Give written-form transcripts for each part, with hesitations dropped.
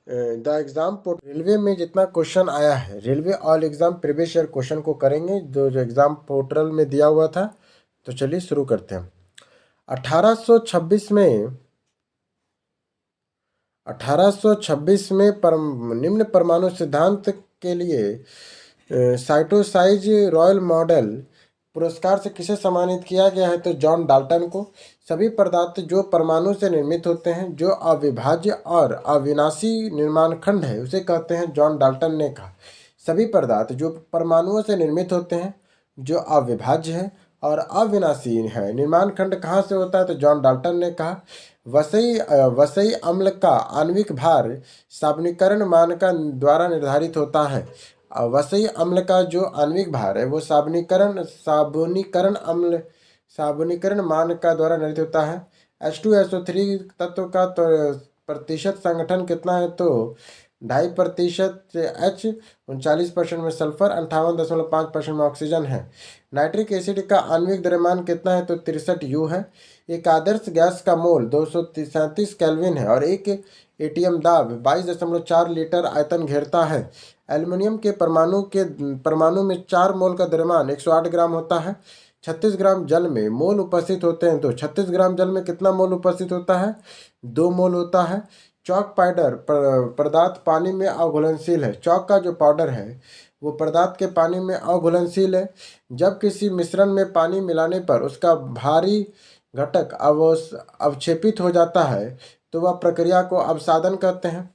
The exam railway में जितना question आया है, railway all exam previous year question को करेंगे जो एग्ज़ाम पोर्टल में दिया हुआ था। तो चलिए शुरू करते हैं। 1826 में 1826 में निम्न परमाणु सिद्धांत के लिए साइटोसाइज रॉयल मॉडल पुरस्कार से किसे सम्मानित किया गया है? तो जॉन डाल्टन को। सभी पदार्थ जो परमाणु से निर्मित होते हैं, जो अविभाज्य और अविनाशी निर्माण खंड है, उसे कहते हैं, जॉन डाल्टन ने कहा। सभी पदार्थ जो परमाणुओं से निर्मित होते हैं, जो अविभाज्य है और अविनाशी है, निर्माण खंड कहाँ से होता है? तो जॉन डाल्टन ने कहा। वसई अम्ल का आणविक भार साबुनीकरण मानक द्वारा निर्धारित होता है। वसई अम्ल का जो आणविक भार है वो साबुनीकरण मानक द्वारा निर्धारित होता है। H2SO3 तत्व का तो प्रतिशत संगठन कितना है? तो 2.5% H, 39% में सल्फर, 58.5% में ऑक्सीजन है। नाइट्रिक एसिड का आणविक द्रव्यमान कितना है? तो 63 U है। एक आदर्श गैस का मोल 237 केल्विन है और एक एटीएम दाब 22.4 लीटर आयतन घेरता है। एल्युमिनियम के परमाणु में 4 मोल का द्रव्यमान 108 ग्राम होता है। 36 ग्राम जल में मोल उपस्थित होते हैं। तो 36 ग्राम जल में कितना मोल उपस्थित होता है? 2 मोल होता है। चॉक पाउडर पदार्थ पानी में अघुलनशील है। चॉक का जो पाउडर है वो पदार्थ के पानी में अघुलनशील है। जब किसी मिश्रण में पानी मिलाने पर उसका भारी घटक अवक्षेपित हो जाता है तो वह प्रक्रिया को अवसादन कहते हैं।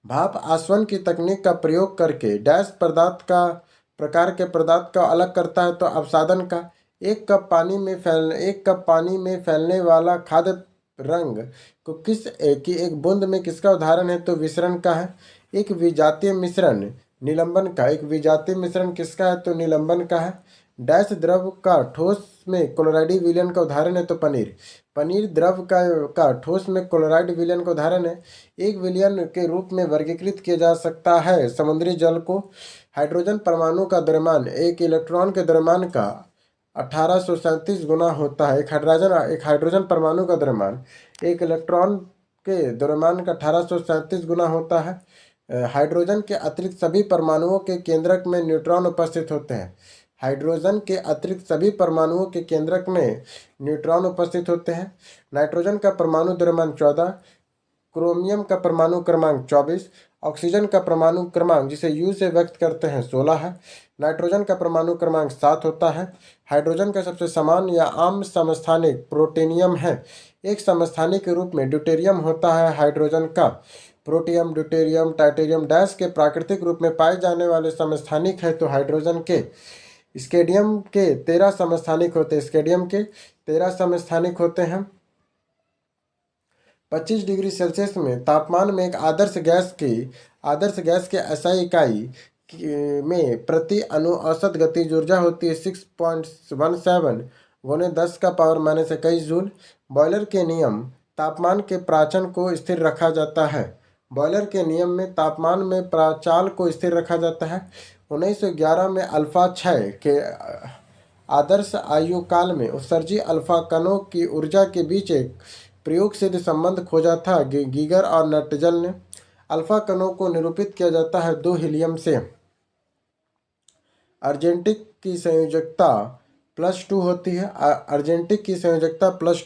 भाप आसवन की तकनीक का प्रयोग करके डैश प्रकार के पदार्थ का अलग करता है। तो अवसादन का। एक कप पानी में फैलने वाला खाद्य रंग को की एक बूंद में किसका उदाहरण है? तो विसरण का है। एक विजातीय मिश्रण निलंबन का। एक विजातीय मिश्रण किसका है? तो निलंबन का है। डैश द्रव का ठोस में क्लोराइड विलयन का उदाहरण है। तो पनीर द्रव का ठोस में क्लोराइड विलयन का उदाहरण है। एक विलयन के रूप में वर्गीकृत किया जा सकता है समुद्री जल को। हाइड्रोजन परमाणु का द्रव्यमान एक इलेक्ट्रॉन के द्रव्यमान का 1837 गुना होता है। एक हाइड्रोजन परमाणु का द्रव्यमान एक इलेक्ट्रॉन के द्रव्यमान का 1837 गुना होता है। हाइड्रोजन के अतिरिक्त सभी परमाणुओं के केंद्रक में न्यूट्रॉन उपस्थित होते हैं। हाइड्रोजन के अतिरिक्त सभी परमाणुओं के केंद्रक में न्यूट्रॉन उपस्थित होते हैं। नाइट्रोजन का परमाणु द्रव्यमान 14, क्रोमियम का परमाणु क्रमांक 24, ऑक्सीजन का परमाणु क्रमांक जिसे U से व्यक्त करते हैं 16 है। नाइट्रोजन का परमाणु क्रमांक 7 होता है। हाइड्रोजन का सबसे समान या आम समस्थानिक प्रोटेनियम है। एक समस्थानिक के रूप में ड्यूटेरियम होता है। हाइड्रोजन का प्रोटियम, ड्यूटेरियम, टाइटेरियम डैश के प्राकृतिक रूप में पाए जाने वाले समस्थानिक है। तो हाइड्रोजन के स्केडियम के 13 समस्थानिक होते हैं। 25 डिग्री सेल्सियस में तापमान में एक आदर्श गैस के SI इकाई में प्रति अणु औसत गतिज ऊर्जा होती है 6.17 गुने 10⁻⁻21 जूल। बॉयलर के नियम तापमान के प्राचल को स्थिर रखा जाता है। बॉयलर के नियम में तापमान में प्राचाल को स्थिर रखा जाता है। 1911 में अल्फा क्षय के आदर्श आयु काल में उत्सर्जी अल्फा कणों की ऊर्जा के बीच एक प्रयोग सिद्ध संबंध खोजा था गीगर और नटजल ने। अल्फा कणों को निरूपित किया जाता है 2 हीलियम से। अर्जेंटिक की संयोजकता +2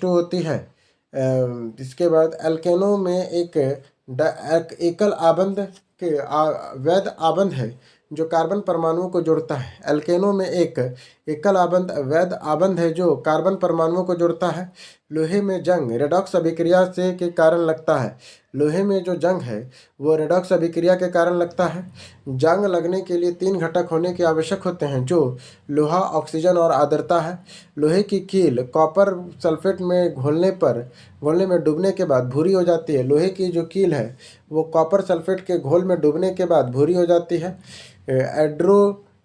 होती है। इसके बाद एल्केनो में एक एकल आबंध वैध आबंध है जो कार्बन परमाणुओं को जोड़ता है। एल्केनो में एक एकल वैध आबंध है जो कार्बन परमाणुओं को जोड़ता है। लोहे में जंग रेडॉक्स अभिक्रिया से के कारण लगता है। लोहे में जो जंग है वो रेडॉक्स अभिक्रिया के कारण लगता है। जंग लगने के लिए 3 घटक होने के आवश्यक होते हैं जो लोहा, ऑक्सीजन और आर्द्रता है। लोहे की कील कॉपर सल्फेट में घोलने में डूबने के बाद भूरी हो जाती है। लोहे की जो कील है वो कॉपर सल्फेट के घोल में डूबने के बाद भूरी हो जाती है।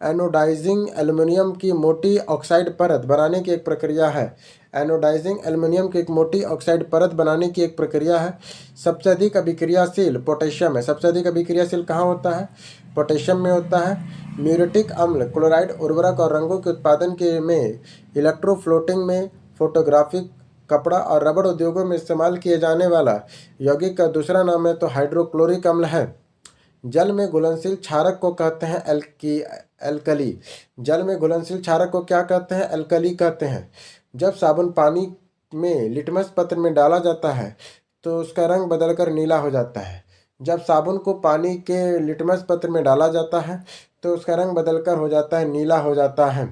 एनोडाइजिंग एल्युमिनियम की मोटी ऑक्साइड परत बनाने की एक प्रक्रिया है। एनोडाइजिंग एल्युमिनियम की एक मोटी ऑक्साइड परत बनाने की एक प्रक्रिया है। सबसे अधिक अभिक्रियाशील पोटेशियम है। सबसे अधिक अभिक्रियाशील कहाँ होता है? पोटेशियम में होता है। म्यूरेटिक अम्ल क्लोराइड उर्वरक और रंगों के उत्पादन में इलेक्ट्रोफ्लोटिंग में फोटोग्राफिक कपड़ा और रबड़ उद्योगों में इस्तेमाल किए जाने वाला यौगिक का दूसरा नाम है तो हाइड्रोक्लोरिक अम्ल है। जल में घुलनशील क्षारक को कहते हैं एल्कली। जल में घुलनशील क्षारक को क्या कहते हैं? एल्कली कहते हैं। जब साबुन पानी में लिटमस पत्र में डाला जाता है तो उसका रंग बदलकर नीला हो जाता है। जब साबुन को पानी के लिटमस पत्र में डाला जाता है तो उसका रंग बदलकर हो जाता है नीला हो जाता है।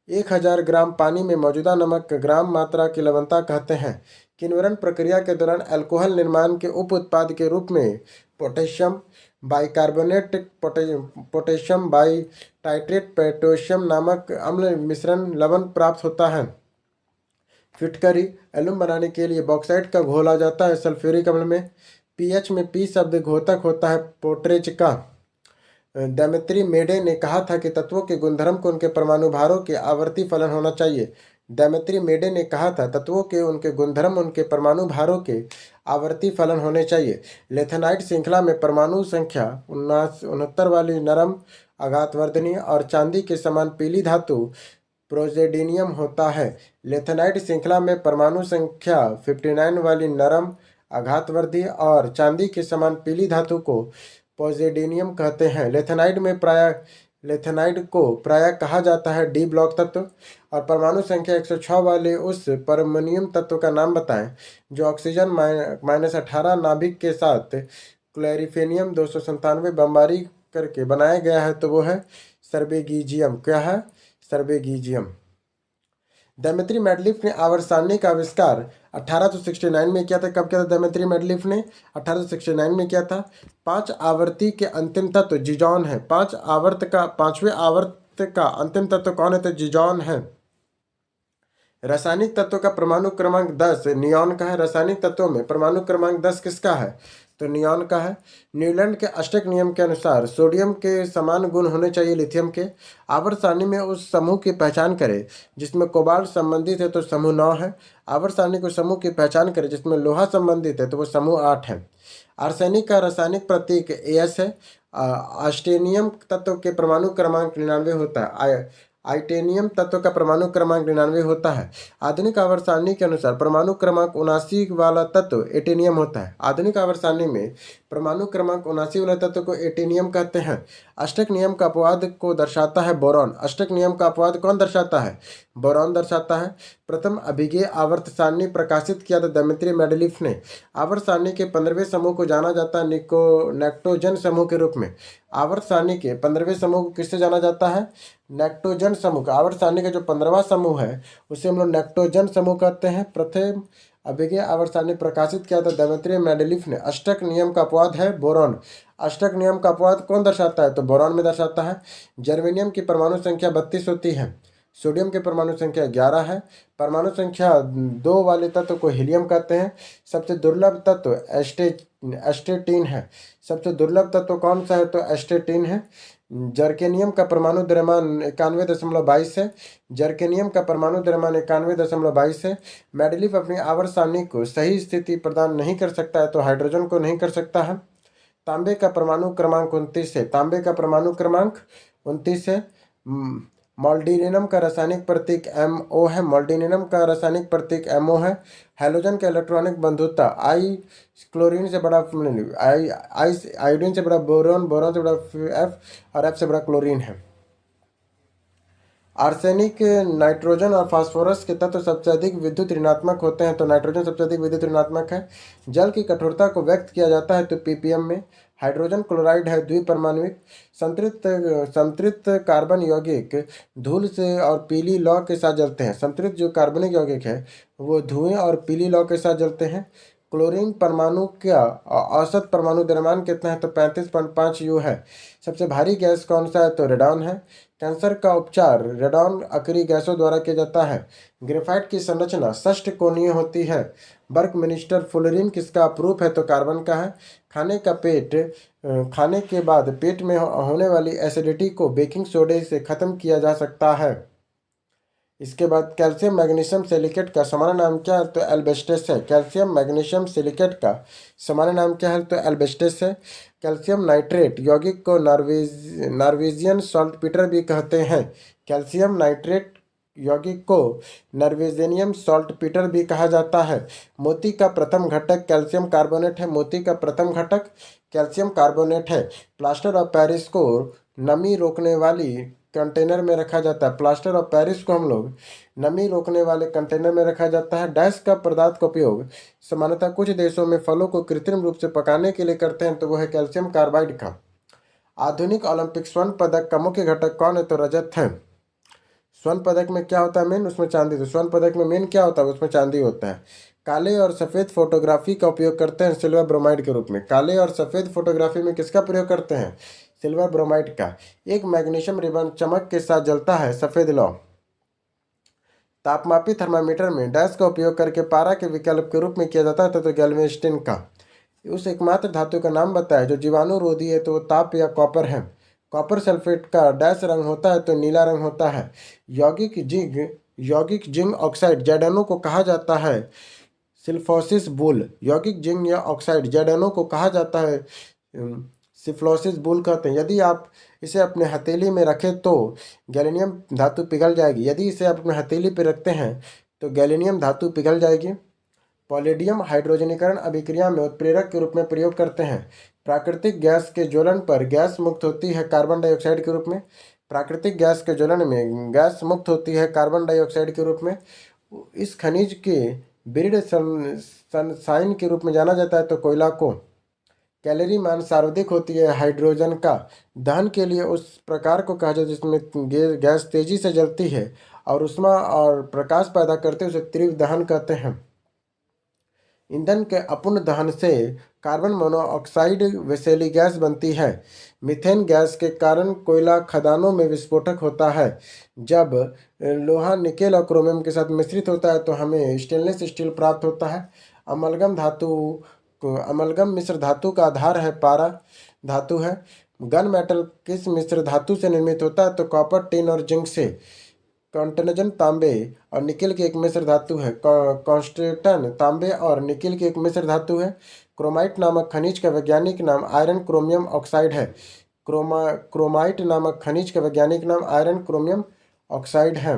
1000 ग्राम पानी में मौजूदा नमक ग्राम मात्रा की लवणता कहते हैं। किण्वन प्रक्रिया के दौरान अल्कोहल निर्माण के उप उत्पाद के रूप में पोटेशियम बाइकार्बोनेट, पोटेशियम बाइटाइट्रेट, पोटेशियम नामक अम्ल मिश्रण लवण प्राप्त होता है। फिटकरी एल्यूम बनाने के लिए बॉक्साइट का घोला जाता है सल्फ्यूरिक अम्ल में। पीएच में पी शब्द घोतक होता है पोट्रेज का। डेमेत्री मेडे ने कहा था कि तत्वों के गुणधर्म को उनके परमाणु भारों के आवर्ती फलन होना चाहिए। डेमेत्री मेडे ने कहा था तत्वों के उनके गुणधर्म उनके परमाणु भारों के आवर्ती फलन होने चाहिए। लेथेनाइट श्रृंखला में परमाणु संख्या 69 वाली नरम आघातवर्धनी और चांदी के समान पीली धातु प्रोजेडिनियम होता है। लेथेनाइट श्रृंखला में परमाणु संख्या 59 वाली नरम आघातवर्धी और चांदी के समान पीली धातु को पोजेडिनियम कहते हैं। लेथेनाइड को प्रायः कहा जाता है डी ब्लॉक तत्व। और परमाणु संख्या 106 वाले उस परमाणुयम तत्व का नाम बताएं जो ऑक्सीजन -18 नाभिक के साथ क्लोरीफेनियम 297 बमबारी करके बनाया गया है तो वो है सर्बेगीजियम। क्या है? सर्बेगीजियम। डेमेत्री मेडलिफ ने आवर्त सारणी का आविष्कार 1869 में किया था। कब किया था डेमेत्री मेडलिफ ने? 1869 में किया था। 5 आवर्ती के अंतिम तत्व जिजॉन है। 5वें आवर्त का अंतिम तत्व कौन है? तो जिजॉन है। रासायनिक तत्व का परमाणु क्रमांक 10 नियॉन का है। रासायनिक तत्वों में परमाणु क्रमांक 10 किसका है? तो नियॉन का है। न्यूलैंड के अष्टक नियम के अनुसार सोडियम के समान गुण होने चाहिए लिथियम के। आवर्त सारणी में उस समूह की पहचान करें जिसमें कोबाल्ट संबंधित है तो समूह 9 है। आवर्त सारणी को समूह की पहचान करें जिसमें लोहा संबंधित है तो वो समूह 8 है। आर्सेनिक का रासायनिक प्रतीक AS है। ऑस्टेनियम तत्व के परमाणु क्रमांक 99 होता है। आइटेनियम तत्व का परमाणु क्रमांक 99 होता है। आधुनिक आवर्त सारणी के अनुसार परमाणु क्रमांक 79 वाला तत्व एटेनियम होता है। आधुनिक आवर्त सारणी में परमाणु क्रमांक 79 वाले तत्व को एटेनियम कहते हैं। अष्टक नियम का अपवाद को दर्शाता है बोरॉन। अष्टक नियम का अपवाद कौन दर्शाता है? बोरॉन दर्शाता है। प्रथम अभिज्ञेय आवर्त सारणी प्रकाशित किया था डेमेत्री मेडलिफ ने। आवर्त सारणी के 15वें समूह को जाना जाता है नेक्टोजन समूह के रूप में। आवर्त सारणी के 15वें समूह को किससे जाना जाता है? नेक्टोजन समूह का। आवर्त सारणी का जो 15वां समूह है उसे हम लोग नेक्टोजन समूह कहते हैं। प्रथम अभिज्ञेय आवर्त सारणी प्रकाशित किया था डेमेत्री मेडलिफ ने। अष्टक नियम का अपवाद है बोरॉन। अष्टक नियम का अपवाद कौन दर्शाता है? तो बोरॉन में दर्शाता है। जर्मेनियम की परमाणु संख्या 32 होती है। सोडियम की परमाणु संख्या 11 है। परमाणु संख्या 2 वाले तत्व को हीलियम कहते हैं। सबसे दुर्लभ तत्व एस्टेटिन है। सबसे दुर्लभ तत्व कौन सा है? तो एस्टेटिन है। जर्केनियम का परमाणु द्रव्यमान 91.22 है। जर्केनियम का परमाणु द्रव्यमान 91.22 है। मेडलिफ अपनी आवर्त सारणी को सही स्थिति प्रदान नहीं कर सकता है तो हाइड्रोजन को नहीं कर सकता है। तांबे का परमाणु क्रमांक 29 है। तांबे का परमाणु क्रमांक 29 है। मोल्डिनियम का रासायनिक प्रतीक MO है। मोल्डिनियम का रासायनिक प्रतीक MO है। हैलोजन का इलेक्ट्रॉनिक बंधुता आई क्लोरीन से बड़ा आयोडीन से बड़ा बोरॉन, बोरॉन से बड़ा F और F से बड़ा क्लोरीन है। आर्सेनिक, नाइट्रोजन और फास्फोरस के तत्व सबसे अधिक विद्युत ऋणात्मक होते हैं तो नाइट्रोजन सबसे अधिक विद्युत ऋणात्मक है। जल की कठोरता को व्यक्त किया जाता है तो ppm में। हाइड्रोजन क्लोराइड है द्विपरमाणुविक। संतृप्त कार्बन यौगिक धूल से और पीली लौ के साथ जलते हैं। संतृप्त जो कार्बनिक यौगिक है वो धुएं और पीली लौ के साथ जलते हैं। क्लोरीन परमाणु का औसत परमाणु द्रव्यमान कितना है? तो 35.5 U है। सबसे भारी गैस कौन सा है? तो रेडॉन है। कैंसर का उपचार रेडॉन अक्रिय गैसों द्वारा किया जाता है। ग्रेफाइट की संरचना षष्ठ कोणीय होती है। बर्कमिनिस्टर फुलरिन किसका अप्रूप है? तो कार्बन का है। खाने के बाद पेट में होने वाली एसिडिटी को बेकिंग सोडे से खत्म किया जा सकता है। इसके बाद कैल्शियम मैग्नीशियम सिलिकेट का सामान्य नाम क्या है? तो एल्बेस्टेस है। कैल्शियम मैग्नीशियम सिलिकेट का सामान्य नाम क्या है? तो एल्बेस्टेस है। कैल्शियम नाइट्रेट यौगिक को नॉर्वेजियन सॉल्टपीटर भी कहते हैं। कैल्शियम नाइट्रेट यौगिक को नॉर्वेजियन सॉल्टपीटर भी कहा जाता है। मोती का प्रथम घटक कैल्शियम कार्बोनेट है। मोती का प्रथम घटक कैल्शियम कार्बोनेट है। प्लास्टर ऑफ पेरिस को नमी रोकने वाली कंटेनर में रखा जाता है। प्लास्टर ऑफ पेरिस को हम लोग नमी रोकने वाले कंटेनर में रखा जाता है। डैश का पदार्थ का उपयोग सामान्यतः कुछ देशों में फलों को कृत्रिम रूप से पकाने के लिए करते हैं, तो वह है कैल्शियम कार्बाइड का। आधुनिक ओलंपिक स्वर्ण पदक का मुख्य घटक कौन है? तो रजत है। स्वर्ण पदक में क्या होता है मेन? उसमें चांदी। तो स्वर्ण पदक में मेन क्या होता है? उसमें चांदी होता है। काले और सफ़ेद फोटोग्राफी का उपयोग करते हैं सिल्वर ब्रोमाइड के रूप में। काले और सफ़ेद फोटोग्राफी में किसका प्रयोग करते हैं? सिल्वर ब्रोमाइड का। एक मैग्नीशियम रिबन चमक के साथ जलता है, सफ़ेद लौ। तापमापी थर्मामीटर में डैश का उपयोग करके पारा के विकल्प के रूप में किया जाता है, तो गैल्वेस्टिन का। उस एकमात्र धातु का नाम बताए जो जीवाणुरोधी है, तो वो ताप या कॉपर है। कॉपर सल्फेट का डैश रंग होता है, तो नीला रंग होता है। यौगिक जिंक ऑक्साइड जैडानो को कहा जाता है सिल्फोसिस बुल। यौगिक जिंक या ऑक्साइड जैडानो को कहा जाता है सिफ्लोसिस बुल कहते हैं। यदि आप इसे अपने हथेली में रखें तो गैलीनियम धातु पिघल जाएगी। यदि इसे आप अपने हथेली पर रखते हैं तो गैलीनियम धातु पिघल जाएगी। पॉलिडियम हाइड्रोजनीकरण अभिक्रिया में उत्प्रेरक के रूप में प्रयोग करते हैं। प्राकृतिक गैस के ज्वलन पर गैस मुक्त होती है कार्बन डाइऑक्साइड के रूप में। प्राकृतिक गैस के ज्वलन में गैस मुक्त होती है कार्बन डाइऑक्साइड के रूप में। इस खनिज के बिरिड सनसाइन के रूप में जाना जाता है, तो कोयला को। कैलोरी मान सर्वाधिक होती है हाइड्रोजन का। दहन के लिए उस प्रकार को कहा जाता है जिसमें गैस तेजी से जलती है और उष्मा और प्रकाश पैदा करते हैं, उसे तीव्र दहन कहते हैं। ईंधन के अपूर्ण दहन से कार्बन मोनोऑक्साइड विषैली गैस बनती है। मीथेन गैस के कारण कोयला खदानों में विस्फोटक होता है। जब लोहा निकेल और क्रोमियम के साथ मिश्रित होता है तो हमें स्टेनलेस स्टील प्राप्त होता है। अमलगम मिश्र धातु का आधार है पारा धातु है। गन मेटल किस मिश्र धातु से निर्मित होता है? तो कॉपर, टिन और जिंक से। कॉन्टनजन तांबे और निकिल की एक मिश्र धातु है। कॉन्स्टेंटन तांबे और निकिल की एक मिश्र धातु है। क्रोमाइट नामक खनिज का वैज्ञानिक नाम आयरन क्रोमियम ऑक्साइड है। क्रोमाइट नामक खनिज का वैज्ञानिक नाम आयरन क्रोमियम ऑक्साइड है।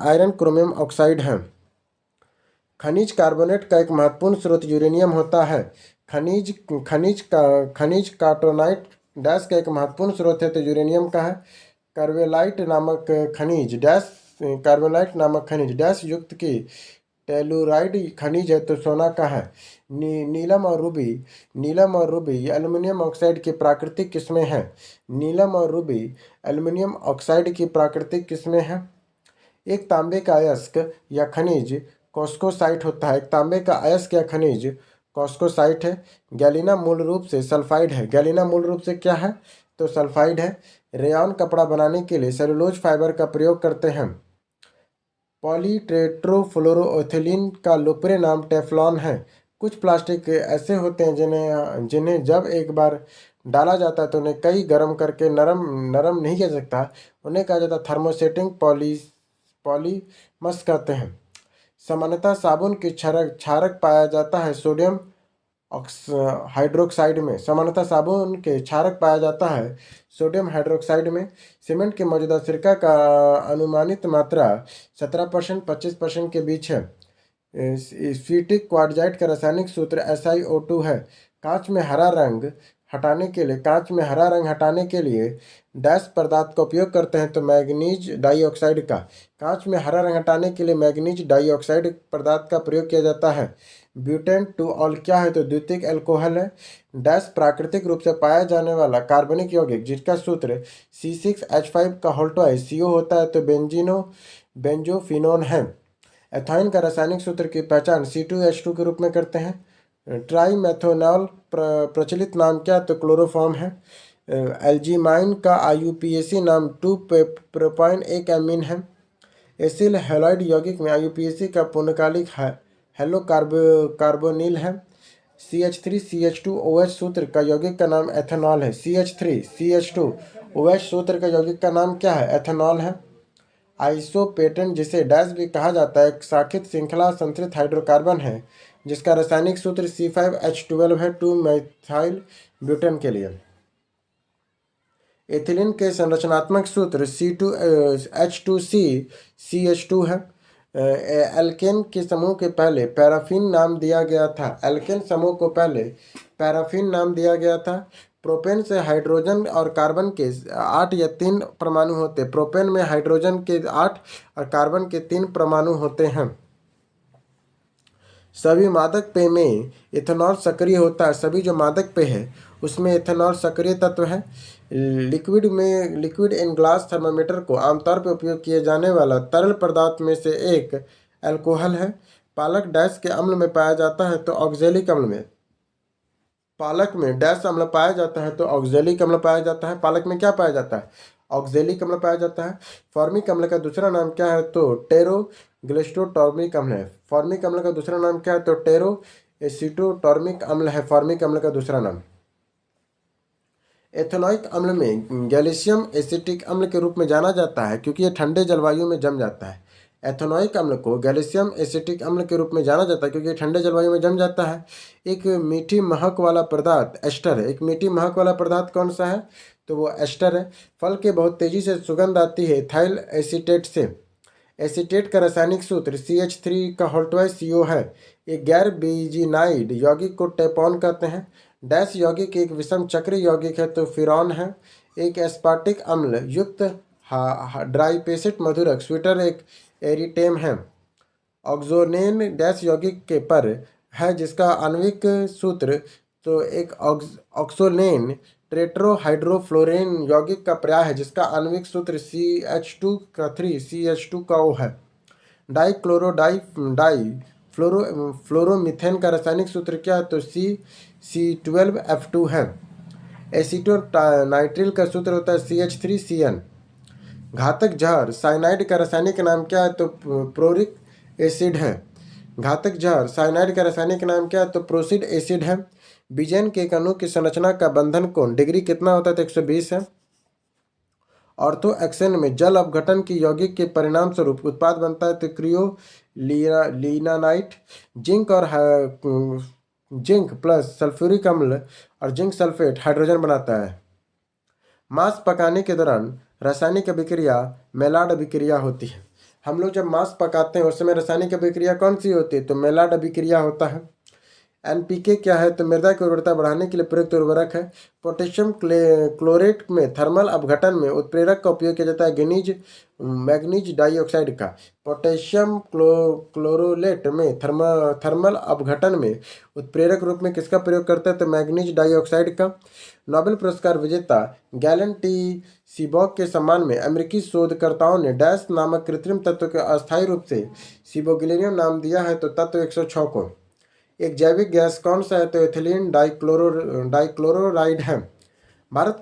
आयरन क्रोमियम ऑक्साइड है। खनिज कार्बोनेट का एक महत्वपूर्ण स्रोत यूरेनियम होता है। खनिज कार्बोनाइट डैश का एक महत्वपूर्ण स्रोत है, तो यूरेनियम का है। कार्बोलाइट नामक खनिज डैश युक्त की टेलुराइड खनिज है, तो सोना का है। नीलम और रूबी एल्युमिनियम ऑक्साइड की प्राकृतिक किस्में हैं। नीलम और रूबी एल्युमिनियम ऑक्साइड की प्राकृतिक किस्में हैं। एक तांबे का अयस्क या खनिज कॉस्कोसाइट होता है। एक तांबे का अयस्क या खनिज कॉस्कोसाइट है। गैलिना मूल रूप से सल्फाइड है। गैलिना मूल रूप से क्या है? तो सल्फाइड है। रेयॉन कपड़ा बनाने के लिए सेलुलोज फाइबर का प्रयोग करते हैं। पॉलीटेट्रोफ्लोरोएथिलीन का लोकप्रिय नाम टेफ्लॉन है। कुछ प्लास्टिक ऐसे होते हैं जिन्हें जब एक बार डाला जाता है तो उन्हें कई गर्म करके नरम नहीं किया जा सकता। उन्हें कहा जाता है थर्मोसेटिंग पॉलीमर्स कहते हैं। सामान्यतः साबुन की क्षारक पाया जाता है सोडियम हाइड्रोक्साइड में। सामान्यतः साबुन के क्षारक पाया जाता है सोडियम हाइड्रोक्साइड में। सीमेंट के मौजूदा सिरका का अनुमानित मात्रा 17% 25% के बीच है। स्फटिक क्वार्टजाइट का रासायनिक सूत्र SiO2 है। कांच में हरा रंग हटाने के लिए डैश पदार्थ का उपयोग करते हैं, तो मैग्नीज डाइऑक्साइड का। कांच में हरा रंग हटाने के लिए मैग्नीज डाइऑक्साइड पदार्थ का प्रयोग किया जाता है। ब्यूटेन टू ऑल क्या है? तो द्वितीयक एल्कोहल है। डैश प्राकृतिक रूप से पाया जाने वाला कार्बनिक यौगिक जिसका सूत्र C6H5 का होल ट्वाइस CO होता है, तो बेंजोफिनोन है। एथाइन का रासायनिक सूत्र की पहचान C2H2 के रूप में करते हैं। ट्राईमेथोनॉल प्रचलित नाम क्या? तो क्लोरोफॉर्म है। एल्जीमाइन का IUPAC नाम 2 प्रोपाइन एक एमीन है। एसिल हैलाइड यौगिक में IUPAC का पूर्णकालिक हेलो कार्बोनिल है। CH3CH2OH सूत्र का यौगिक का नाम एथेनॉल है। CH3CH2OH सूत्र का यौगिक का नाम क्या है? एथेनॉल है। आइसोपेटेंट जिसे डैश भी कहा जाता है एक शाखित श्रृंखला संतृप्त हाइड्रोकार्बन है जिसका रासायनिक सूत्र C5H12 है 2 methyl ब्यूटेन के लिए। एथिलीन के संरचनात्मक सूत्र C2H2C है। एल्केन के समूह के पहले पैराफिन नाम दिया गया था। एल्केन समूह को पहले पैराफिन नाम दिया गया था। प्रोपेन से हाइड्रोजन और कार्बन के 8 या 3 परमाणु होते। प्रोपेन में हाइड्रोजन के 8 और कार्बन के 3 परमाणु होते हैं। सभी मादक पेय में इथेनॉल सक्रिय होता है। सभी जो मादक पेय है उसमें इथेनॉल सक्रिय तत्व है। लिक्विड इन ग्लास थर्मामीटर को आमतौर पर उपयोग किए जाने वाला तरल पदार्थ में से एक अल्कोहल है। पालक डैश के अम्ल में पाया जाता है तो ऑक्जेलिक अम्ल में पालक में डैश अम्ल पाया जाता है तो ऑक्जेलिक अम्ल पाया जाता है। पालक में क्या पाया जाता है? ऑक्जेलिक अम्ल पाया जाता है। फॉर्मिक अम्ल का दूसरा नाम क्या है? तो टेरोग्लिसरोटॉर्मिक अम्ल है। फॉर्मिक अम्ल का दूसरा नाम क्या है? तो टेरो एसीटोटॉर्मिक अम्ल है फॉर्मिक अम्ल का दूसरा नाम। एथेनॉइक अम्ल में गैलिशियम एसिटिक अम्ल के रूप में जाना जाता है क्योंकि यह ठंडे जलवायु में जम जाता है। एथेनॉइक अम्ल को गैलिशियम एसिटिक अम्ल के रूप में जाना जाता है क्योंकि ठंडे जलवायु में जम जाता है। एक मीठी महक वाला पदार्थ एस्टर है। एक मीठी महक वाला पदार्थ कौन सा है? तो वो एस्टर है। फल के बहुत तेजी से सुगंध आती है इथाइल एसीटेट से। एसीटेट का रासायनिक सूत्र CH3 CO है। एक गैर बीजीनाइड यौगिक को टेपॉन कहते हैं। डैश यौगिक एक विषम चक्रीय यौगिक है तो फिरॉन है। एक एस्पार्टिक अम्ल युक्त ड्राइपेसिट मधुरक स्वीटर एक एरिटेम है। ऑक्सोनेन डैश यौगिक के पर है जिसका आणविक सूत्र तो एक ऑक्सोनेन टेट्राहाइड्रोफ्लोरेन यौगिक का पर्याय है जिसका आणविक सूत्र CH2 है। फ्लोरोमीथेन का रासायनिक सूत्र क्या है? तो C12F2 है। एसीटोनाइट्रिल का सूत्र होता है CH3CN। घातक जहर साइनाइड का रासायनिक नाम क्या है? तो प्रोरिक एसिड है। घातक जहर साइनाइड का रासायनिक नाम क्या है? तो प्रोसिड एसिड है। बीजेन के एक अणु की संरचना का बंधन कोण डिग्री कितना होता है? तो 120 है। ऑर्थोएक्सेन में जल अपघटन की यौगिक के परिणाम स्वरूप उत्पाद बनता है तो क्रियोलिनाइट। जिंक प्लस सल्फ्यूरिक अम्ल और जिंक सल्फेट हाइड्रोजन बनाता है। मांस पकाने के दौरान रासायनिक अभिक्रिया मेलार्ड अभिक्रिया होती है। हम लोग जब मांस पकाते हैं उस समय रासायनिक अभिक्रिया कौन सी होती है? तो मेलार्ड अभिक्रिया होता है। NPK क्या है? तो मृदा की उर्वरता बढ़ाने के लिए प्रयुक्त उर्वरक है। पोटेशियम क्लोरेट में थर्मल अपघटन में उत्प्रेरक का उपयोग किया जाता है मैग्नीज डाइऑक्साइड का। पोटेशियम क्लोरोलेट में थर्मल अपघटन में उत्प्रेरक रूप में किसका प्रयोग करता है? तो मैग्नीज डाइऑक्साइड का। नोबेल पुरस्कार विजेता गैलन टी सीबॉक के सम्मान में अमेरिकी शोधकर्ताओं ने डैश नामक कृत्रिम तत्व के अस्थायी रूप से सिबोगिलियम नाम दिया है तो तत्व 106 को। एक जैविक गैस कौन सा है? तो एथिलीन डाइक्लोराइड है। भारत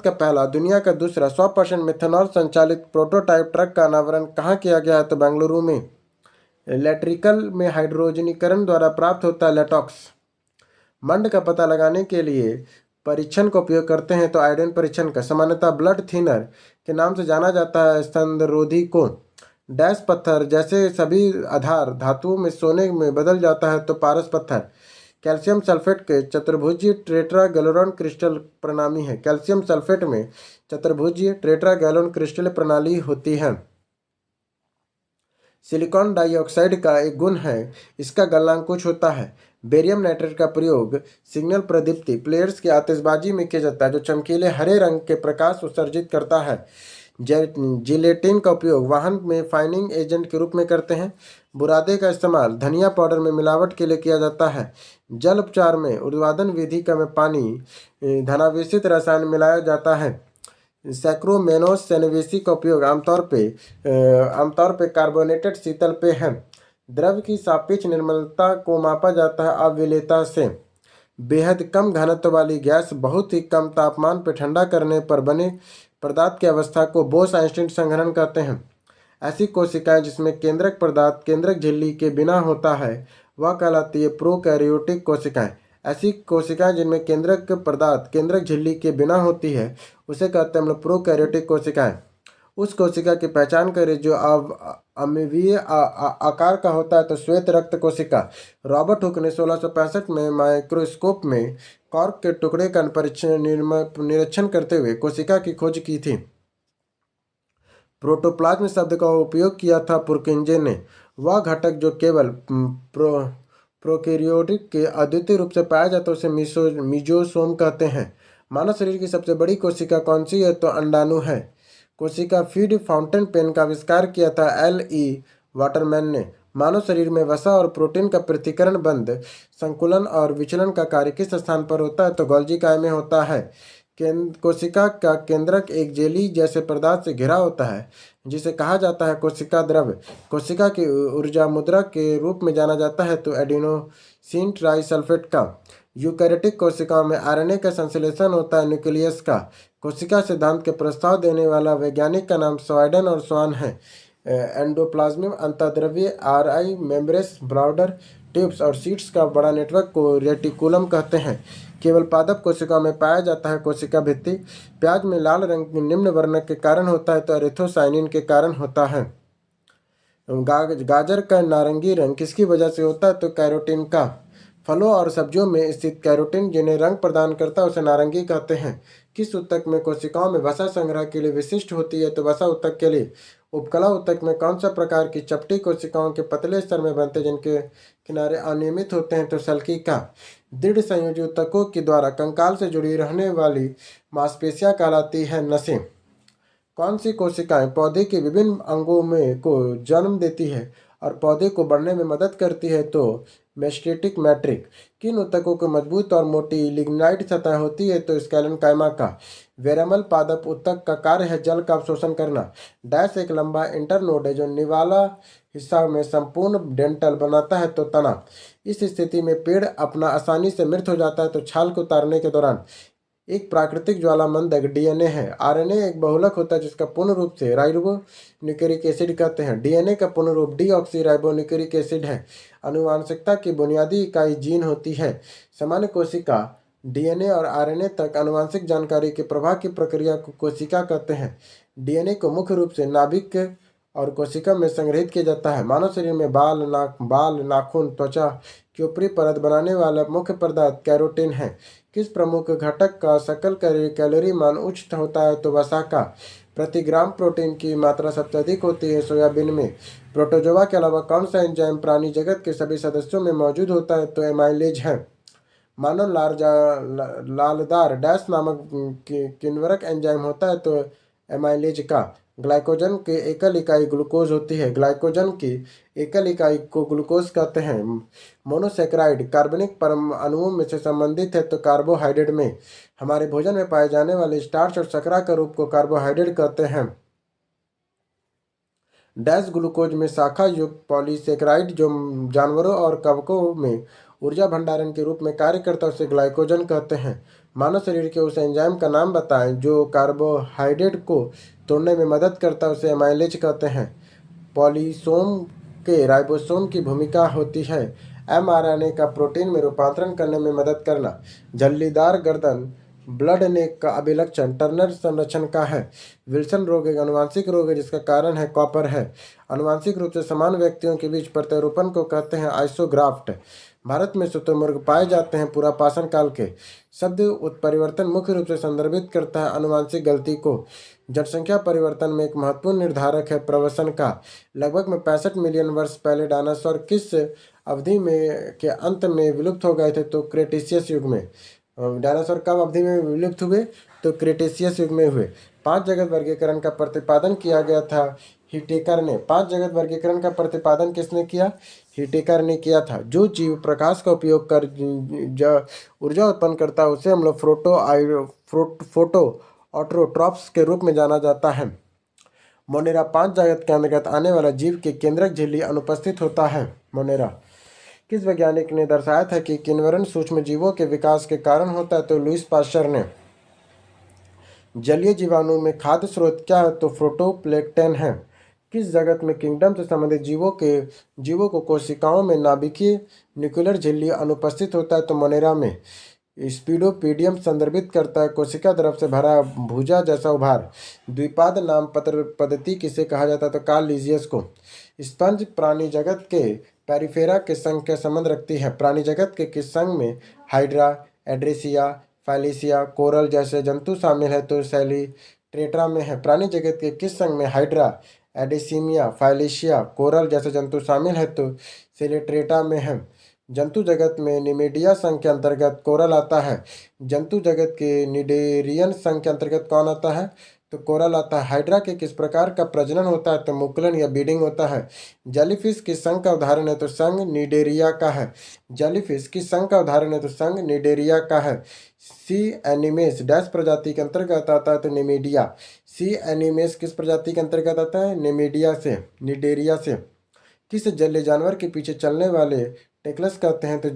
का पहला दुनिया का दूसरा 100% मिथेनॉल संचालित प्रोटोटाइप ट्रक का अनावरण कहाँ किया गया है? तो बेंगलुरु में। इलेक्ट्रिकल में हाइड्रोजनीकरण द्वारा प्राप्त होता है लेटॉक्स। मंड का पता लगाने के लिए परीक्षण का उपयोग करते हैं तो आयोडीन परीक्षण का। सामान्यतः ब्लड थिनर के नाम से जाना जाता है स्तनरोधी को। डैश पत्थर जैसे सभी आधार धातुओं में सोने में बदल जाता है तो पारस पत्थर। कैल्शियम सल्फेट के चतुर्भुजीय टेट्रागैलोन क्रिस्टल प्रणाली है। कैल्शियम सल्फेट में चतुर्भुजीय टेट्रागैलोन क्रिस्टल प्रणाली होती है। सिलिकॉन डाइऑक्साइड का एक गुण है इसका गलनांकुश होता है। बेरियम नाइट्रेट का प्रयोग सिग्नल प्रदीप्ति प्लेयर्स की आतिशबाजी में किया जाता है जो चमकीले हरे रंग के प्रकाश उत्सर्जित करता है। जिलेटिन का उपयोग वाहन में फाइनिंग एजेंट के रूप में करते हैं। बुरादे का इस्तेमाल धनिया पाउडर में मिलावट के लिए किया जाता है। जल उपचार में ऊर्ध्वाधर विधि का में पानी धनावेशित रसायन मिलाया जाता है। सैक्रोमेनोस सेनेवेसी का उपयोग आमतौर पे कार्बोनेटेड शीतल पेय है। द्रव की सापेक्ष निर्मलता को मापा जाता है अविलेयता से। बेहद कम घनत्व वाली गैस बहुत ही कम तापमान पर ठंडा करने पर बने पदार्थ की अवस्था को बोस-आइंस्टीन संघनन कहते हैं। ऐसी कोशिकाएं जिसमें केंद्रक पदार्थ केंद्रक झिल्ली के बिना होता है वह कहलाती है प्रोकैरियोटिक कोशिकाएं। ऐसी कोशिकाएं जिनमें केंद्रक पदार्थ केंद्रक झिल्ली के बिना होती है उसे कहते हैं हम लोग प्रोकैरियोटिक कोशिकाएं। उस कोशिका की पहचान करें जो अम्लीय आकार का होता है तो श्वेत रक्त कोशिका। रॉबर्ट हुक ने 1665 में माइक्रोस्कोप में कॉर्क के टुकड़े का निरीक्षण करते हुए कोशिका की खोज की थी। प्रोटोप्लाज्म शब्द का उपयोग किया था पुरकिंजे ने। वह घटक जो केवल प्रोकैरियोटिक के अद्वितीय रूप से पाया जाता है उसे मीजोसोम कहते हैं। मानव शरीर की सबसे बड़ी कोशिका कौन सी है? तो अंडाणु है। कोशिका फीड फाउंटेन पेन का आविष्कार किया था L.E. वाटरमैन ने। मानव शरीर में वसा और प्रोटीन का पृथक्करण बंद संकुलन और विचलन का कार्य किस स्थान पर होता है? तो गोल्गी काय में होता है। कोशिका का केंद्रक एक जेली जैसे पदार्थ से घिरा होता है जिसे कहा जाता है कोशिका द्रव्य। कोशिका की ऊर्जा मुद्रा के रूप में जाना जाता है तो एडिनोसिन ट्राइसल्फेट का। यूकैरियोटिक कोशिकाओं में आरएनए का संश्लेषण होता है न्यूक्लियस का। कोशिका सिद्धांत के प्रस्ताव देने वाला वैज्ञानिक का नाम स्वाइडन और स्वान है। एंडोप्लाज्मिक अंतःद्रव्य आरआई मेम्ब्रेस ब्रॉडर ट्यूब्स और सीट्स का बड़ा नेटवर्क को रेटिकुलम कहते हैं। केवल पादप कोशिकाओं में पाया जाता है कोशिका भित्ति। प्याज में लाल रंग निम्न वर्ण के कारण होता है तो एरिथ्रोसाइनिन के कारण होता है। गाजर का नारंगी रंग किसकी वजह से होता है? तो कैरोटीन का। फलों और सब्जियों में स्थित कैरोटीन जिन्हें रंग प्रदान करता है उसे नारंगी कहते हैं। किस ऊतक में कोशिकाओं में वसा संग्रह के लिए विशिष्ट होती है? तो वसा ऊतक के लिए। उपकला ऊतक में कौन सा प्रकार की चपटी कोशिकाओं के पतले स्तर में बनते जिनके किनारे अनियमित होते हैं? तो सल्की का। दृढ़ संयोजी ऊतकों के द्वारा कंकाल से जुड़ी रहने वाली मांसपेशियां कहलाती है नसें। कौन सी कोशिकाएं पौधे के विभिन्न अंगों में को जन्म देती है और पौधे को बढ़ने में मदद करती है? तो मेस्टेटिक मैट्रिक। किन ऊतकों को मजबूत और मोटी लिग्नाइट सतह होती है? तो स्कैलन कायमा का। वेरामल पादप ऊतक का कार्य है जल का अवशोषण करना। डैश एक लंबा इंटरनोड है जो निवाला हिस्सा में संपूर्ण डेंटल बनाता है तो तना। इस स्थिति में पेड़ अपना आसानी से मृत हो जाता है तो छाल को उतारने के दौरान। एक प्राकृतिक ज्वालामंदक डीएनए है। आरएनए एक बहुलक होता है जिसका पूर्ण रूप से राइबो न्यूक्लिक एसिड कहते हैं। डीएनए का पूर्ण रूप डीऑक्सी राइबो न्यूक्लिक एसिड है। आनुवंशिकता की बुनियादी इकाई जीन होती है। सामान्य कोशिका डीएनए और आरएनए तक आनुवंशिक जानकारी के प्रवाह की प्रक्रिया को कोशिका कहते हैं। डीएनए को मुख्य रूप से नाभिक और कोशिका में संग्रहित किया जाता है। मानव शरीर में बाल नाखून त्वचा की ऊपरी परत बनाने वाला मुख्य पदार्थ कैरोटीन है। किस प्रमुख घटक का सकल कैलोरी मान उच्च होता है? तो वसा का। प्रति ग्राम प्रोटीन की मात्रा सबसे अधिक होती है सोयाबीन में। प्रोटोजोआ के अलावा कौन सा एंजाइम प्राणी जगत के सभी सदस्यों में मौजूद होता है? तो एमाइलेज है। मानव लालदार डैश नामक किन्वरक एंजाइम होता है तो एमाइलेज का। ग्लाइकोजन की एकल इकाई ग्लूकोज होती है। ग्लाइकोजन की एकल इकाई को ग्लूकोज कहते हैं। मोनोसेक्राइड कार्बनिक परमाणुओं में से संबंधित है तो कार्बोहाइड्रेट में। हमारे भोजन में पाए जाने वाले स्टार्च और शर्करा के रूप को कार्बोहाइड्रेट कहते हैं। डैश ग्लूकोज में शाखा युक्त पॉलीसेक्राइड जो जानवरों और कवकों में ऊर्जा भंडारण के रूप में कार्य करता है उसे ग्लाइकोजन कहते हैं। मानव शरीर के उस एंजाइम का नाम बताएं जो कार्बोहाइड्रेट को तोड़ने में मदद करता है उसे एमाइलेज कहते हैं। पॉलीसोम के राइबोसोम की भूमिका होती है एमआरएनए का प्रोटीन में रूपांतरण करने में मदद करना। झल्लीदार गर्दन ब्लड नेक का अभिलक्षण टर्नर संरचना का है। विल्सन रोग एक आनुवंशिक रोग है जिसका कारण है कॉपर है। आनुवंशिक रूप से समान व्यक्तियों के बीच प्रत्यारोपण को कहते हैं आइसोग्राफ्ट। भारत में शुतुरमुर्ग पाए जाते हैं पुरापाषाण काल के। शब्द उत्परिवर्तन मुख्य रूप से संदर्भित करता है आनुवंशिक गलती को। जनसंख्या परिवर्तन में एक महत्वपूर्ण निर्धारक है प्रवसन का। लगभग में 65 मिलियन वर्ष पहले डायनासोर किस अवधि में के अंत में विलुप्त हो गए थे? तो क्रेटेशियस युग में। डायनासोर कब अवधि में विलुप्त हुए? तो क्रेटेशियस युग में हुए। 5 जगत वर्गीकरण का प्रतिपादन किया गया था हिटेकर ने। 5 जगत वर्गीकरण का प्रतिपादन किसने किया? हिटेकर ने किया था। जो जीव प्रकाश का उपयोग कर ऊर्जा उत्पन्न करता है उसे हम लोग फोटो ऑटोट्रॉप्स के रूप में जाना जाता है। मोनेरा 5 जगत के अंतर्गत आने वाला जीव के केंद्रक झिल्ली अनुपस्थित होता है। मोनेरा किस वैज्ञानिक ने दर्शाया था कि किन्वरण सूक्ष्म जीवों के विकास के कारण होता है? तो लुईस पाश्चर ने। जलीय जीवाणु में खाद्य स्रोत क्या है? तो प्रोटोप्लैंक्टन है। किस जगत में किंगडम से संबंधित जीवों को कोशिकाओं में नाभिकीय न्यूक्लियर झिल्ली अनुपस्थित होता है? तो मोनेरा में। स्पीडोपीडियम संदर्भित करता है कोशिका द्रव से भरा भुजा जैसा उभार। द्विपाद नाम पत्र पद्धति किसे कहा जाता है? तो कार्ल लीजियस को। स्पंज प्राणी जगत के पेरिफेरा के संघ के संबंध रखती है। प्राणी जगत के किस संघ में हाइड्रा, एड्रेसिया, फाइलिसिया, कोरल जैसे जंतु शामिल है? तो शैली ट्रेट्रा में है। प्राणी जगत के किस संघ में हाइड्रा, एडिसीमिया, फाइलिशिया, कोरल जैसे जंतु शामिल है? तो सेलेट्रेटा में है। जंतु जगत में निमेडिया संघ के अंतर्गत कोरल आता है। जंतु जगत के निडेरियन संघ के अंतर्गत कौन आता है? तो कोरल आता है। हाइड्रा के किस प्रकार का प्रजनन होता है? तो मुकुलन या बीडिंग होता है। जेलीफिश किस संघ का उदाहरण है? तो संघ निडेरिया का है। जेलीफिश किस संघ का उदाहरण है? तो संघ निडेरिया का है। सी एनिमेस डैश प्रजाति के अंतर्गत आता है? तो निमेडिया। सी एनिमेस किस प्रजाति के अंतर्गत आता है? निमेडिया से, निडेरिया से। किस जलीय जानवर के पीछे चलने वाले टेकलस कहते हैं? तो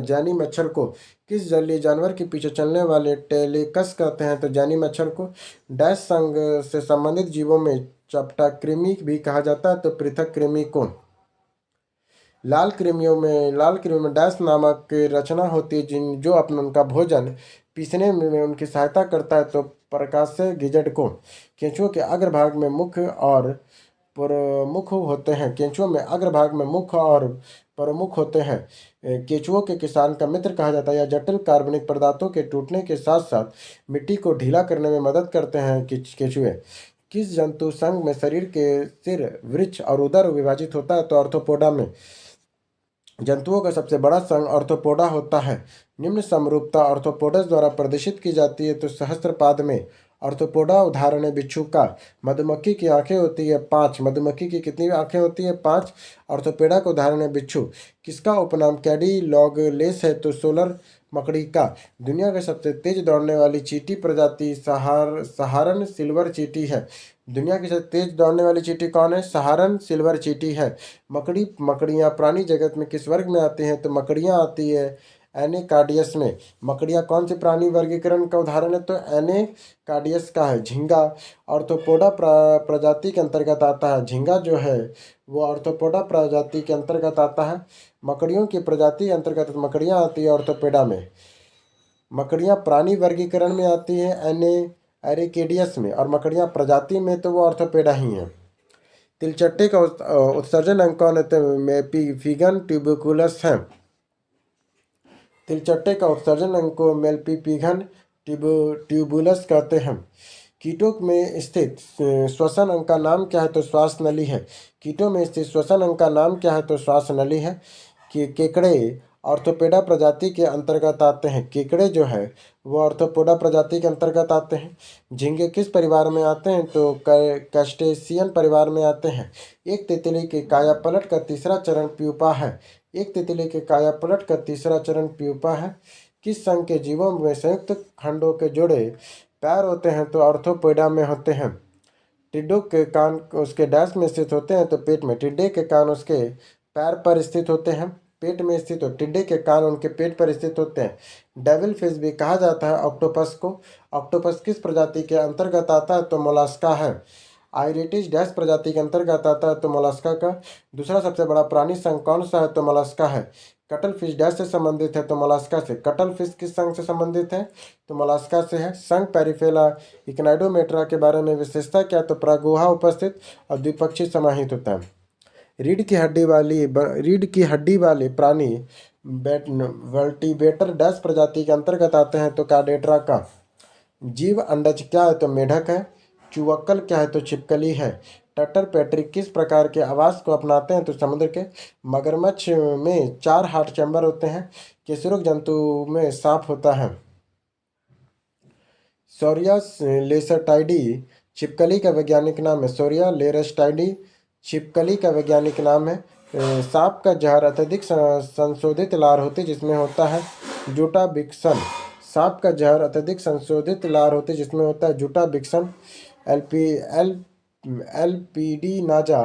जैनी मच्छर को। किस जलीय जानवर के पीछे चलने वाले टेलेकस कहते हैं? तो जैनी मच्छर को। डैश संघ से संबंधित जीवों में चपटा कृमि भी कहा जाता है? तो पृथक कृमि को। लाल कृमियों में डैश नामक रचना होती है जो अपना उनका भोजन पीसने में उनकी सहायता करता है? तो प्रकाश से गिजट को। केंचुओं के अग्रभाग में मुख और प्रमुख होते हैं। केंचुओं में अग्रभाग में मुख और प्रमुख होते हैं। केंचुओं के किसान का मित्र कहा जाता है। या जटिल कार्बनिक पदार्थों के टूटने के साथ साथ मिट्टी को ढीला करने में मदद करते हैं केंचुए। किस जंतु संघ में शरीर के सिर, वृक्ष और उदर विभाजित होता है? तो ऑर्थोपोडा में। जंतुओं का सबसे बड़ा संघ ऑर्थोपोडा होता है। निम्न समरूपता ऑर्थोपोडस द्वारा प्रदर्शित की जाती है। तो सहस्त्रपाद में। ऑर्थोपोडा उदाहरण है बिच्छू का। मधुमक्खी की आंखें होती है 5। मधुमक्खी की कितनी आंखें होती है? 5। ऑर्थोपेडा का उदाहरण है बिच्छू। किसका उपनाम कैडिलॉगलेस है? तो सोलर मकड़ी का। दुनिया की सबसे तेज दौड़ने वाली चींटी प्रजाति सहारन सिल्वर चींटी है। दुनिया की सबसे तेज दौड़ने वाली चींटी कौन है? सहारन सिल्वर चींटी है। मकड़ियाँ प्राणी जगत में किस वर्ग में आती हैं? तो मकड़ियाँ आती है एनेकार्डियस में। मकड़ियाँ कौन से प्राणी वर्गीकरण का उदाहरण है? तो एनेकार्डियस का है। झींगा ऑर्थोपोडा प्रजाति के अंतर्गत आता है। झींगा जो है वो ऑर्थोपोडा प्रजाति के अंतर्गत आता है। मकड़ियों की प्रजाति के अंतर्गत मकड़ियाँ आती है ऑर्थोपेडा में। मकड़ियाँ प्राणी वर्गीकरण में आती है एरेकेडियस में, और मकड़ियाँ प्रजाति में तो वो ऑर्थोपेडा ही हैं। तिलचट्टे का उत्सर्जन अंग कौन है? तो मेलपीफिगन ट्यूबिकुलस है। तिलचट्टे का उत्सर्जन अंग को मेलपीफिगन ट्यूबुलस कहते हैं। कीटों में स्थित श्वसन अंग का नाम क्या है? तो श्वास नली है। कीटों में स्थित श्वसन अंग का नाम क्या है? तो श्वास नली है। केकड़े ऑर्थोपेडा प्रजाति के अंतर्गत आते हैं। केकड़े जो है वो ऑर्थोपोडा प्रजाति के अंतर्गत आते हैं। झींगे किस परिवार में आते हैं? तो क्रस्टेशियन परिवार में आते हैं। एक तितली के कायापलट का तीसरा चरण प्यूपा है। एक तितली के कायापलट का तीसरा चरण प्यूपा है। किस संघ के जीवों में संयुक्त खंडों के जोड़े पैर होते हैं? तो ऑर्थोपोडा में होते हैं। टिड्डों के कान उसके डैश में स्थित होते हैं? तो पेट में। टिड्डे के कान उसके पैर पर स्थित होते हैं, पेट में स्थित हो। टिड्डे के कान उनके पेट पर स्थित होते हैं। डेविल फिश भी कहा जाता है ऑक्टोपस को। ऑक्टोपस किस प्रजाति के अंतर्गत आता है? तो मोलास्का है। आइरेटिस डैश प्रजाति के अंतर्गत आता है? तो मोलास्का का। दूसरा सबसे बड़ा प्राणी संघ कौन सा है? तो मोलास्का है। कटल फिश डैश से संबंधित है? तो मोलास्का से। कटल फिश किस संघ से संबंधित है? तो मोलास्का से है। संघ पेरिफेला इक्नाइडोमेट्रा के बारे में विशेषता क्या? तो प्रागुहा उपस्थित और द्विपक्षीय समाहित होता है। रीढ़ की हड्डी वाले प्राणी वर्टिब्रेटर डैश प्रजाति के अंतर्गत आते हैं? तो कार्डेट्रा का। जीव अंडज क्या है? तो मेढक है। चुवक्कल क्या है? तो छिपकली है। टट्टर पैट्रिक किस प्रकार के आवास को अपनाते हैं? तो समुद्र के। मगरमच्छ में 4 हार्ट चैम्बर होते हैं। केसुरुक जंतु में सांप होता है। सोरिया लेसटाइडी छिपकली का वैज्ञानिक नाम है। सोरिया लेसटाइडी छिपकली का वैज्ञानिक नाम है। सांप का जहर अत्यधिक संशोधित लार होती है जिसमें होता है जूटाबिक्सन। सांप का जहर अत्यधिक संशोधित लार होती है जिसमें होता है जूटाबिक्सन। एलपीडी नाजा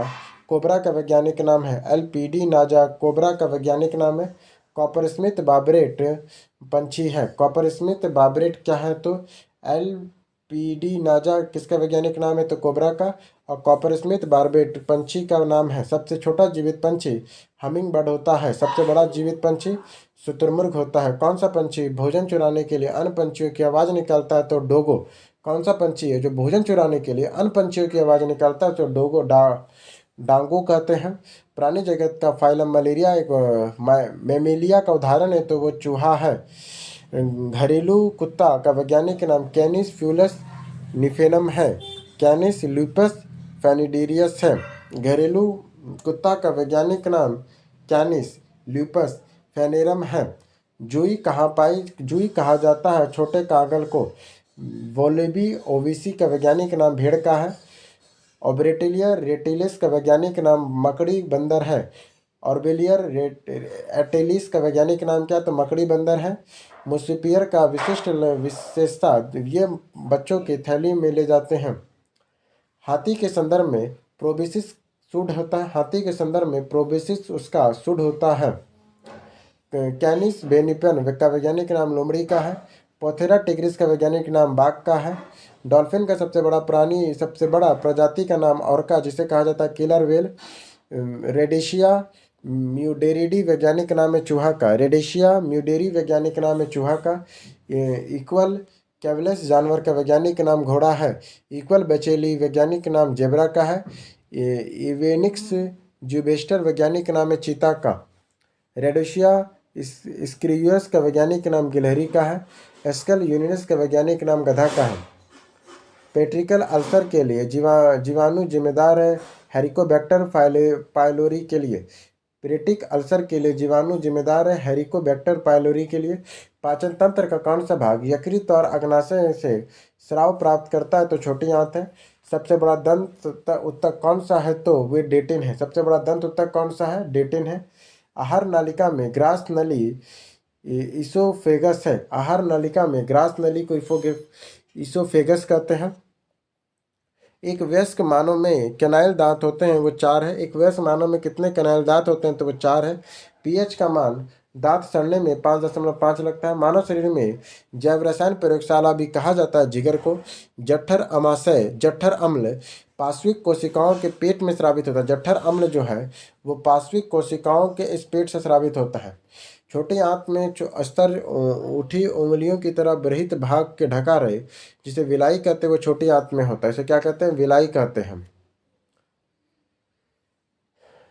कोबरा का वैज्ञानिक नाम है। एलपीडी नाजा कोबरा का वैज्ञानिक नाम है। कॉपरस्मिथ बाबरेट पंछी है। कॉपरस्मिथ बाबरेट क्या है? तो एल पीडी नाजा किसका वैज्ञानिक नाम है? तो कोबरा का। और कॉपर स्मिथ बारबेट पंछी का नाम है। सबसे छोटा जीवित पंछी हमिंग बर्ड होता है। सबसे बड़ा जीवित पंछी शुतुरमुर्ग होता है। कौन सा पंछी भोजन चुराने के लिए अन्य पंछियों की आवाज़ निकालता है? तो डोगो। कौन सा पंछी है जो भोजन चुराने के लिए अन्य पंछियों की आवाज़ निकालता है? तो डोगो डांगो कहते हैं। प्राणी जगत का फाइलम मलेरिया एक मेमेलिया का उदाहरण है, तो वो चूहा है। घरेलू कुत्ता का वैज्ञानिक नाम कैनिस फ्यूलस निफेनम है। कैनिस लूपस फेनिडेरियस है। घरेलू कुत्ता का वैज्ञानिक नाम कैनिस लूपस फेनेरम है। जूई कहा जाता है छोटे कागल को। वोलेबी ओविसी का वैज्ञानिक नाम भेड़ का है। ऑब्रेटिलिया रेटिलिस का वैज्ञानिक नाम मकड़ी बंदर है। ऑर्बेलियर एटेलिस का वैज्ञानिक नाम क्या? तो मकड़ी बंदर है। मुसिपियर का विशेषता ये बच्चों की थैली में ले जाते हैं। हाथी के संदर्भ में प्रोबिसिस शुड होता है। हाथी के संदर्भ में प्रोबिसिस उसका शुड होता है। कैनिस बेनिपन का वैज्ञानिक नाम लोमड़ी का है। पोथेरा टिग्रिस का वैज्ञानिक नाम बाघ का है। डॉल्फिन का सबसे बड़ा प्रजाति का नाम ऑर्का जिसे कहा जाता है किलर वेल। रेडिशिया म्यूडेरिडी वैज्ञानिक नाम है चूहा का। रेडिशिया म्यूडेरी वैज्ञानिक नाम है चूहा का। इक्वल कैवलस जानवर का वैज्ञानिक नाम घोड़ा है। इक्वल बचेली वैज्ञानिक नाम जेब्रा का है। इवेनिक्स जुबेस्टर वैज्ञानिक नाम है चीता का। रेडोशिया स्क्रियूस का वैज्ञानिक नाम गिलहरी का है। एस्कल यूनिनस का वैज्ञानिक नाम गधा का है। पेट्रिकल अल्सर के लिए जीवाणु जिम्मेदार है हेरिकोबैक्टर पाइलोरी के लिए। पेरिटिक अल्सर के लिए जीवाणु जिम्मेदार है हेरिकोबैक्टर पाइलोरी के लिए। पाचन तंत्र का कौन सा भाग यकृत और अग्नाशय से स्राव प्राप्त करता है? तो छोटी आंत है। सबसे बड़ा दंत उत्तक कौन सा है? तो वे डेटिन है। सबसे बड़ा दंत उत्तक कौन सा है? डेटिन है। आहार नालिका में ग्रास नली इसोफेगस है। आहार नालिका में ग्रास नली को इसोफेगस कहते हैं। एक वयस्क मानव में कैनाइल दांत होते हैं, वो 4 है। एक वयस्क मानव में कितने कैनाइल दांत होते हैं? तो वो 4 है। पीएच का मान दांत सड़ने में 5.5 लगता है। मानव शरीर में जैव रसायन प्रयोगशाला भी कहा जाता है जिगर को। जठर अम्ल पार्श्विक कोशिकाओं के पेट में स्रावित होता है। जठर अम्ल जो है वो पार्श्विक कोशिकाओं के इस पेट से स्रावित होता है। छोटी आंत में स्तर उठी उंगलियों की तरह बृहत भाग के ढका रहे जिसे विलाई कहते हैं, वो छोटी आंत में होता है। इसे क्या कहते हैं? विलाई कहते हैं।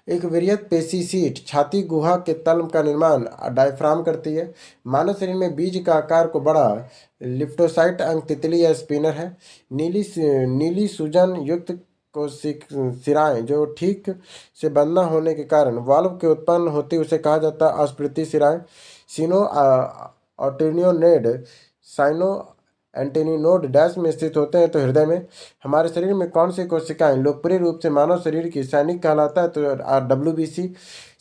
एक वृहद पेशी सीट छाती गुहा के तल का निर्माण डायफ्राम करती है। मानव शरीर में बीज का आकार को बड़ा लिप्टोसाइट अंग तितली या स्पिनर है। नीली सूजन युक्त सिराएं जो ठीक से बंद न होने के कारण वाल्व के उत्पन्न होती उसे कहा जाता है अस्फीति सिराएं। सिनो ऑर्टिनियोनेड साइनो एंटेनिनोड डैश में स्थित होते हैं, तो हृदय में। हमारे शरीर में कौन सी कोशिकाएं लोकप्रिय रूप से मानव शरीर की सैनिक कहलाता है? तो WBC।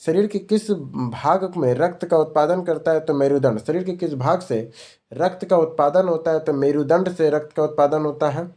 शरीर के किस भाग में रक्त का उत्पादन करता है? तो मेरुदंड। शरीर के किस भाग से रक्त का उत्पादन होता है? तो मेरुदंड से रक्त का उत्पादन होता है।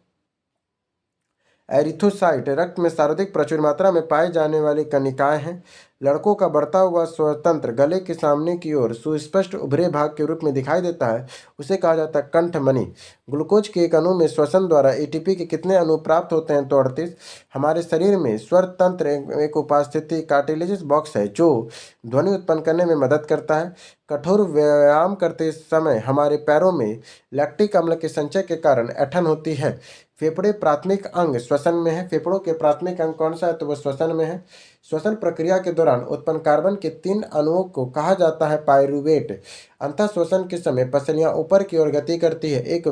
एरिथ्रोसाइट रक्त में सर्वाधिक प्रचुर मात्रा में पाए जाने वाली कणिकाएं हैं। लड़कों का बढ़ता हुआ स्वतंत्र गले के सामने की ओर सुस्पष्ट उभरे भाग के रूप में दिखाई देता है, उसे कहा जाता है कंठमणि। ग्लूकोज के एक अणु में श्वसन द्वारा ATP के कितने अणु प्राप्त होते हैं? तो 38। हमारे शरीर में स्वर तंत्र एक उपस्थिति कार्टिलेजिस बॉक्स है जो ध्वनि उत्पन्न करने में मदद करता है। कठोर व्यायाम करते समय हमारे पैरों में लैक्टिक अम्ल के संचय के कारण ऐंठन होती है। फेफड़े प्राथमिक अंग श्वसन में है। फेफड़ों के प्राथमिक अंग कौन सा है? तो वह श्वसन में है। श्वसन प्रक्रिया के दौरान उत्पन्न कार्बन के 3 अणुओं को कहा जाता है पायरुवेट। अंतः श्वसन के समय पसलियां ऊपर की ओर गति करती है। एक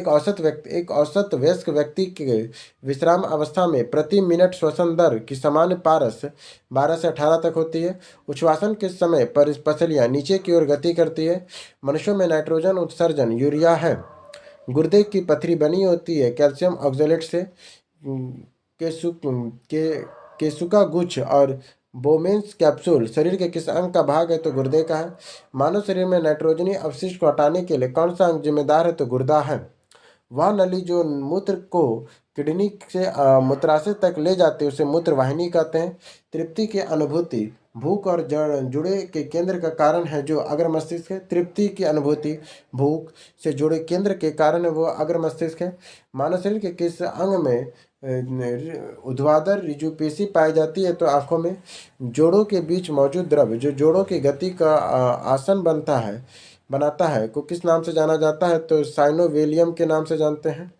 औसत वयस्क व्यक्ति के विश्राम अवस्था में प्रति मिनट श्वसन दर की सामान्य पारस 12 से 18 तक होती है। उच्छ्वासन के समय पसलियां नीचे की ओर गति करती है। मनुष्यों में नाइट्रोजन उत्सर्जन यूरिया है। गुर्दे की पथरी बनी होती है कैल्शियम ऑक्जेलेट से। केसुका गुच्छ और बोमेंस कैप्सूल शरीर के किस अंग का भाग है? तो गुर्दे का है। मानव शरीर में नाइट्रोजनी अपशिष्ट को हटाने के लिए कौन सा अंग जिम्मेदार है? तो गुर्दा है। वह नली जो मूत्र को किडनी से मूत्राशय तक ले जाती है उसे मूत्र वाहिनी कहते हैं। तृप्ति की अनुभूति भूख और जड़ जुड़े के केंद्र का कारण है जो अग्र मस्तिष्क है। तृप्ति की अनुभूति भूख से जुड़े केंद्र के कारण है वो अग्र मस्तिष्क है। मानव शरीर के किस अंग में ऊर्ध्वाधर ऋजुपेशी पाई जाती है? तो आंखों में। जोड़ों के बीच मौजूद द्रव्य जो जोड़ों की गति का आसन बनाता है को किस नाम से जाना जाता है? तो साइनोवेलियम के नाम से जानते हैं।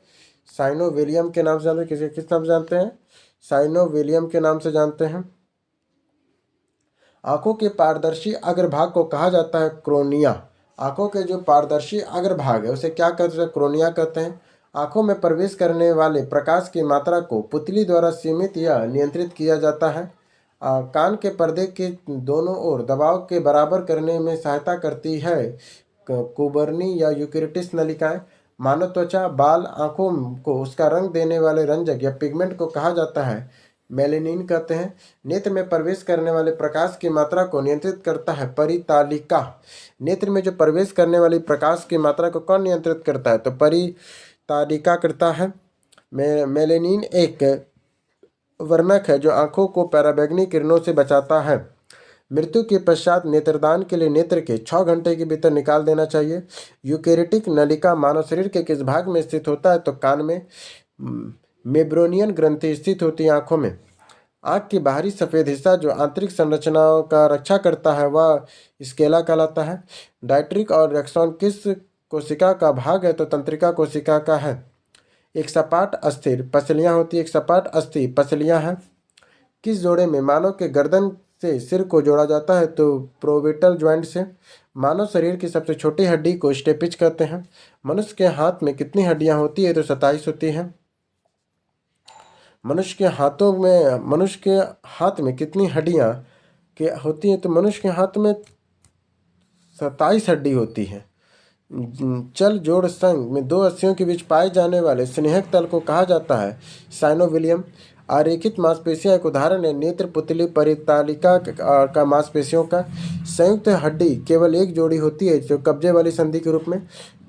साइनोवेलियम के नाम से जानते हैं। किस नाम से जानते हैं? साइनोवेलियम के नाम से जानते हैं। आंखों के पारदर्शी अग्रभाग को कहा जाता है क्रोनिया। आंखों के जो पारदर्शी अग्रभाग है उसे क्या कहते हैं? क्रोनिया कहते हैं। आंखों में प्रवेश करने वाले प्रकाश की मात्रा को पुतली द्वारा सीमित या नियंत्रित किया जाता है। कान के पर्दे के दोनों ओर दबाव के बराबर करने में सहायता करती है कुबर्नी या यूकेरिटिस नलिकाएं। मानव त्वचा बाल आंखों को उसका रंग देने वाले रंजक या पिगमेंट को कहा जाता है मेलेनिन कहते हैं। नेत्र में प्रवेश करने वाले प्रकाश की मात्रा को नियंत्रित करता है परितालिका। नेत्र में जो प्रवेश करने वाली प्रकाश की मात्रा को कौन नियंत्रित करता है? तो परितालिका करता है। मेलेनिन एक वर्णक है जो आंखों को पराबैंगनी किरणों से बचाता है। मृत्यु के पश्चात नेत्रदान के लिए नेत्र के 6 घंटे के भीतर निकाल देना चाहिए। यूकेरिटिक नलिका मानव शरीर के किस भाग में स्थित होता है? तो कान में। मेब्रोनियन ग्रंथि स्थित होती है आंखों में। आंख की बाहरी सफ़ेद हिस्सा जो आंतरिक संरचनाओं का रक्षा करता है वह स्केला कहलाता है। डायट्रिक और रेक्सॉन किस कोशिका का भाग है? तो तंत्रिका कोशिका का है। एक सपाट अस्थिर पसलियाँ होती है। एक सपाट अस्थि पसलियाँ हैं। किस जोड़े में मानव के गर्दन से सिर को जोड़ा जाता है? तो प्रोविटल ज्वाइंट से। मानव शरीर की सबसे छोटी हड्डी को स्टेपिज कहते हैं। मनुष्य के हाथ में कितनी हड्डियां होती है? तो 27 होती हैं। मनुष्य के हाथ में कितनी हड्डियां के होती हैं? तो मनुष्य के हाथ में 27 हड्डी होती है। चल जोड़ संघ में दो अस्थियों के बीच पाए जाने वाले स्नेहक तल को कहा जाता है साइनोविलियम। आरेखित मांसपेशियां एक उदाहरण है नेत्र पुतली परितालिका का मांसपेशियों का। संयुक्त हड्डी केवल एक जोड़ी होती है जो कब्जे वाली संधि के रूप में।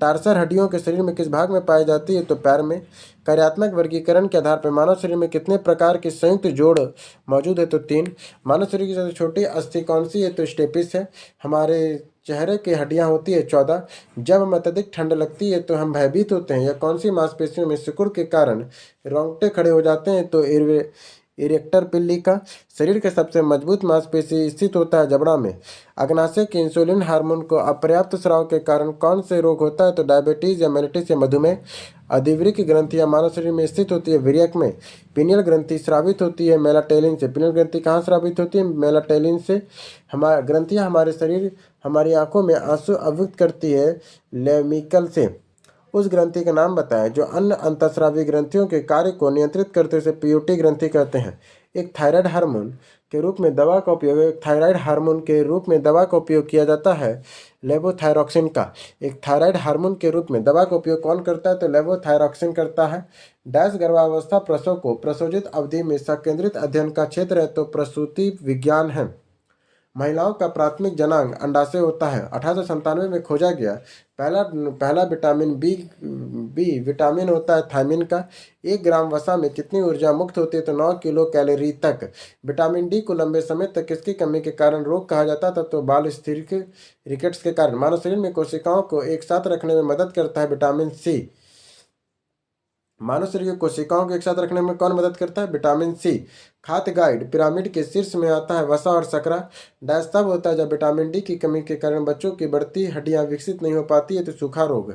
टार्सर हड्डियों के शरीर में किस भाग में पाई जाती है? तो पैर में। कार्यात्मक वर्गीकरण के आधार पर मानव शरीर में कितने प्रकार के संयुक्त जोड़ मौजूद है? तो 3। मानव शरीर की सबसे छोटी अस्थि कौन सी है? तो स्टेपिस है। हमारे चेहरे की हड्डियां होती है 14। जब हमें अत्यधिक ठंड लगती है तो हम भयभीत होते हैं। यह कौन सी मांसपेशियों में सिकुड़ के कारण रोंगटे खड़े हो जाते हैं? तो इरेक्टर पिल्ली का। शरीर के सबसे मजबूत मांसपेशी स्थित होता है जबड़ा में। अग्नाशय के इंसुलिन हार्मोन को अपर्याप्त स्राव के कारण कौन से रोग होता है? तो डायबिटीज या मेलिटिस या मधुमेह। अधिवृक्क ग्रंथियां मानव शरीर में स्थित होती है विर्यक में। पिनियल ग्रंथि स्रावित होती है मेलाटोनिन से। पिनियल ग्रंथि कहाँ स्रावित होती है? मेलाटोनिन से। हमारे ग्रंथियां हमारी आंखों में आंसू अभिव्यक्त करती है लेमिकल से। उस ग्रंथि का नाम बताएं जो अन्य अंतःस्रावी ग्रंथियों के कार्य को नियंत्रित करते उसे पीयूटी ग्रंथि कहते हैं। एक थायराइड हार्मोन के रूप में दवा का उपयोग किया जाता है लेवोथायरॉक्सिन का। एक थायराइड हार्मोन के रूप में दवा का उपयोग कौन करता है? तो लेवोथायरॉक्सिन करता है। डैश गर्भावस्था प्रसव को प्रसवजित अवधि में संकेंद्रित अध्ययन का क्षेत्र है तो प्रसूति विज्ञान है। महिलाओं का प्राथमिक जनांग अंडाशय होता है। 1897 में खोजा गया पहला विटामिन बी विटामिन होता है थायमिन का। 1 ग्राम वसा में कितनी ऊर्जा मुक्त होती है? तो 9 किलो कैलोरी तक। विटामिन डी को लंबे समय तक किसकी कमी के कारण रोग कहा जाता था? तो बाल स्थिर रिकेट्स के कारण। मानव शरीर में कोशिकाओं को एक साथ रखने में मदद करता है विटामिन सी। मानव शरीर की कोशिकाओं को एक साथ रखने में कौन मदद करता है? Vitamin C. खाद्य गाइड पिरामिड के शीर्ष में आता है वसा और शकरा। डैश तब होता है जब विटामिन डी की कमी के कारण बच्चों की बढ़ती हड्डियां विकसित नहीं हो पाती है तो सूखा रोग।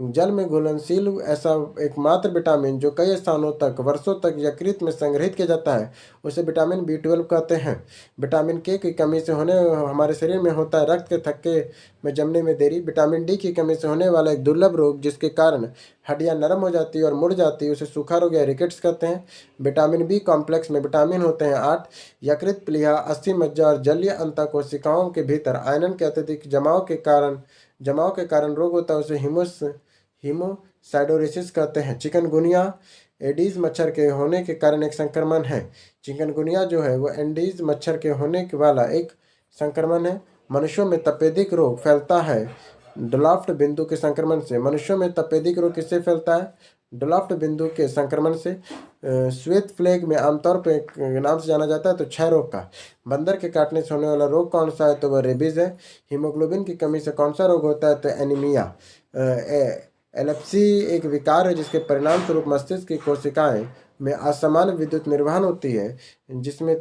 जल में घुलनशील ऐसा एकमात्र विटामिन जो कई स्थानों तक वर्षों तक यकृत में संग्रहित किया जाता है उसे विटामिन B12 कहते हैं। विटामिन के की कमी से होने हमारे शरीर में होता है रक्त के थक्के में जमने में देरी। विटामिन डी की कमी से होने वाला एक दुर्लभ रोग जिसके कारण हड्डियां नरम हो जाती है और मुड़ जाती है उसे सूखा रोग या रिकेट्स कहते हैं। विटामिन बी कॉम्प्लेक्स में विटामिन होते हैं 8। यकृत प्लीहा अस्थि मज्जा और जलीय अंतः कोशिकाओं के भीतर आयरन के अत्यधिक जमाव के कारण रोग होता है उसे हीमोसाइडोसिस कहते हैं। चिकनगुनिया एडीज मच्छर के होने के कारण एक संक्रमण है। चिकनगुनिया जो है वो एडीज मच्छर के होने वाला एक संक्रमण है। मनुष्यों में तपेदिक रोग फैलता है ड्राफ्ट बिंदु के संक्रमण से। मनुष्यों में तपेदिक रोग किससे फैलता है? ड्राफ्ट बिंदु के संक्रमण से श्वेत फ्लैग में आमतौर पर नाम से जाना जाता है तो क्षय रोग का। बंदर के काटने से होने वाला रोग कौन सा है तो वह रेबीज है। हीमोग्लोबिन की कमी से कौन सा रोग होता है तो एनीमिया। एलेप्सी एक विकार है जिसके परिणाम स्वरूप मस्तिष्क की कोशिकाएं में असमान विद्युत निर्वहन होती है जिसमें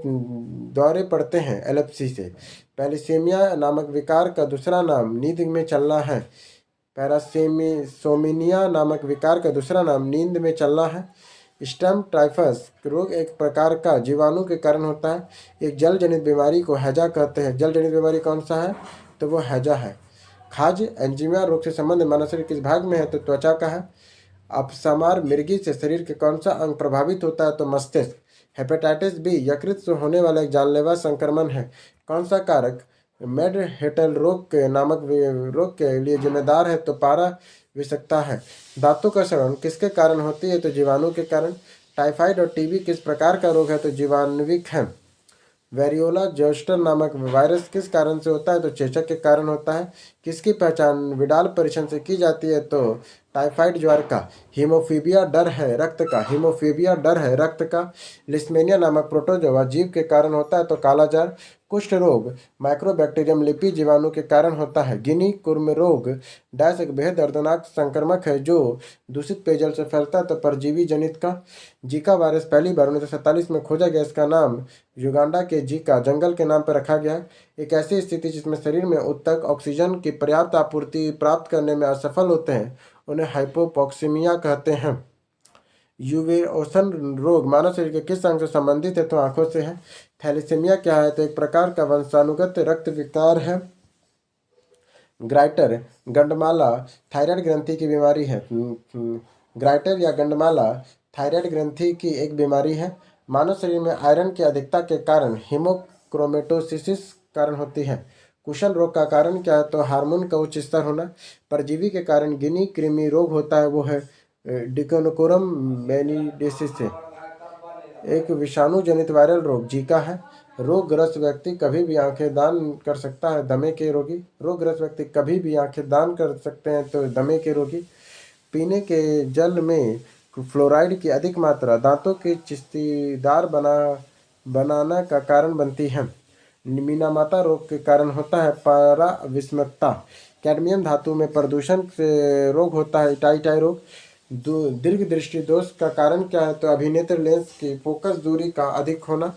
दौरे पड़ते हैं एलेप्सी से। पैलिसेमिया नामक विकार का दूसरा नाम नींद में चलना है। पैरासेमिसोमिनिया नामक विकार का दूसरा नाम नींद में चलना है। स्टैम टाइफस रोग एक प्रकार का जीवाणु के कारण होता है। एक जल जनित बीमारी को हैजा कहते हैं। जल जनित बीमारी कौन सा है तो वो हैजा है। खाज एंजीमिया रोग से संबंध मानव शरीर किस भाग में है तो त्वचा का है। अपसमार मिर्गी से शरीर के कौन सा अंग प्रभावित होता है तो मस्तिष्क। हेपेटाइटिस बी यकृत से होने वाला एक जानलेवा संक्रमण है। कौन सा कारक मेड हेटल रोग के लिए जिम्मेदार है तो पारा विषाक्तता है। दांतों का सड़न किसके कारण होती है तो जीवाणु के कारण। टाइफाइड और टीबी किस प्रकार का रोग है तो जीवाणुविक है। वेरियोला जोस्टर नामक वायरस किस कारण से होता है तो चेचक के कारण होता है। किसकी पहचान विडाल परीक्षण से की जाती है तो टाइफाइड ज्वर का। हीमोफीबिया डर है रक्त का। हीमोफीबिया डर है रक्त का। लिस्मेनिया नामक प्रोटोजोआ जीव के कारण होता है तो काला जार। कुष्ठ रोग माइक्रोबैक्टीरियम लिपि जीवाणु के कारण होता है। गिनी कुर्म रोग डैश एक बेहद दर्दनाक संक्रमक है जो दूषित पेयजल से फैलता है तो परजीवी जनित का। जीका वायरस पहली बार 1947 में खोजा गया। इसका नाम युगांडा के जीका जंगल के नाम पर रखा गया। एक ऐसी स्थिति जिसमें शरीर में उत्तक ऑक्सीजन की पर्याप्त आपूर्ति प्राप्त करने में असफल होते हैं उन्हें हाइपोपॉक्सीमिया कहते हैं। यूवेओसन रोग मानव शरीर के किस अंग से संबंधित है तो आंखों से है। थैलेसीमिया क्या है तो एक प्रकार का वंशानुगत रक्त विकार है। ग्राइटर गंडमाला थायराइड ग्रंथि की बीमारी है। ग्राइटर या गंडमाला थायराइड ग्रंथि की एक बीमारी है। मानव शरीर में आयरन की अधिकता के कारण हीमोक्रोमेटोसिस कारण होती है। कुशन रोग का कारण क्या है तो हार्मोन का उच्च स्तर होना। परजीवी के कारण गिनी कृमि रोग होता है वो है डिकोनोकोरम मेनिडेसिस से। एक विषाणु जनित वायरल रोग जीका है। रोगग्रस्त व्यक्ति कभी भी आंखें दान कर सकता है दमे के रोगी। रोगग्रस्त व्यक्ति कभी भी आंखें दान कर सकते हैं तो दमे के रोगी। पीने के जल में फ्लोराइड की अधिक मात्रा दांतों के चिस्तीदार बनाना का कारण बनती है। मीनामाता रोग के कारण होता है पाराविस्मकता। कैडमियम धातु में प्रदूषण से रोग होता है टाई रोग। दीर्घ दृष्टि दोष का कारण क्या है तो अभिनेत्र लेंस की फोकस दूरी का अधिक होना।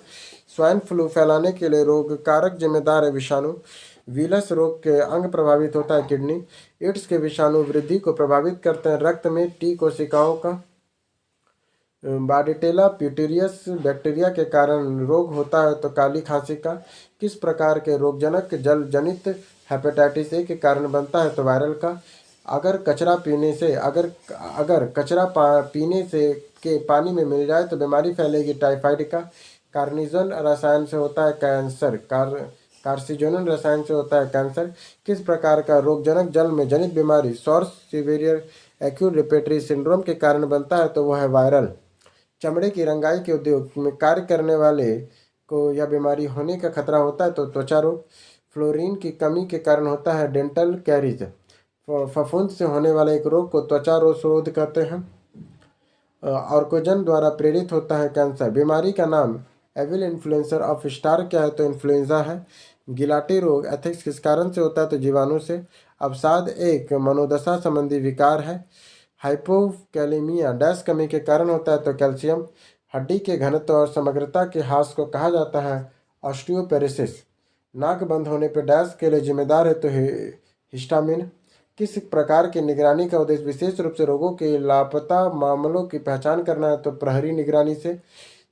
स्वाइन फ्लू फैलाने के लिए रोग कारक जिम्मेदार है विषाणु। वीलस रोग के अंग प्रभावित होता है किडनी। एड्स के विषाणु वृद्धि को प्रभावित करते हैं रक्त में टी कोशिकाओं का। बार्डिटेला प्यूटेरियस बैक्टीरिया के कारण रोग होता है तो काली खांसी का। किस प्रकार के रोगजनक जल जनित हेपेटाइटिस ए के कारण बनता है तो वायरल का। अगर कचरा पीने से के पानी में मिल जाए तो बीमारी फैलेगी टाइफाइड का। कार्निजन रसायन से होता है कैंसर। कार्सिजोनल रसायन से होता है कैंसर। किस प्रकार का रोगजनक जल में जनित बीमारी swords severe acute respiratory syndrome के कारण बनता है तो वह है वायरल। चमड़े की रंगाई के उद्योग में कार्य करने वाले को यह बीमारी होने का खतरा होता है तो त्वचा रोग। फ्लोरीन की कमी के कारण होता है डेंटल कैरीज। फफूंद से होने वाले एक रोग को त्वचा रोग कहते हैं। ऑर्कोजन द्वारा प्रेरित होता है कैंसर। बीमारी का नाम एविल इन्फ्लुएंसर ऑफ स्टार क्या है तो इन्फ्लुएंजा है। गिलाटी रोग एथिक्स किस कारण से होता है तो जीवाणु से। अवसाद एक मनोदशा संबंधी विकार है। हाइपोकैलेमिया डैश कमी के कारण होता है तो कैल्शियम। हड्डी के घनत्व और समग्रता के ह्रास को कहा जाता है ऑस्टियोपेरोसिस। नाक बंद होने पर डैश के लिए जिम्मेदार है तो हिस्टामिन। किस प्रकार की निगरानी का उद्देश्य विशेष रूप से रोगों के लापता मामलों की पहचान करना है तो प्रहरी निगरानी से।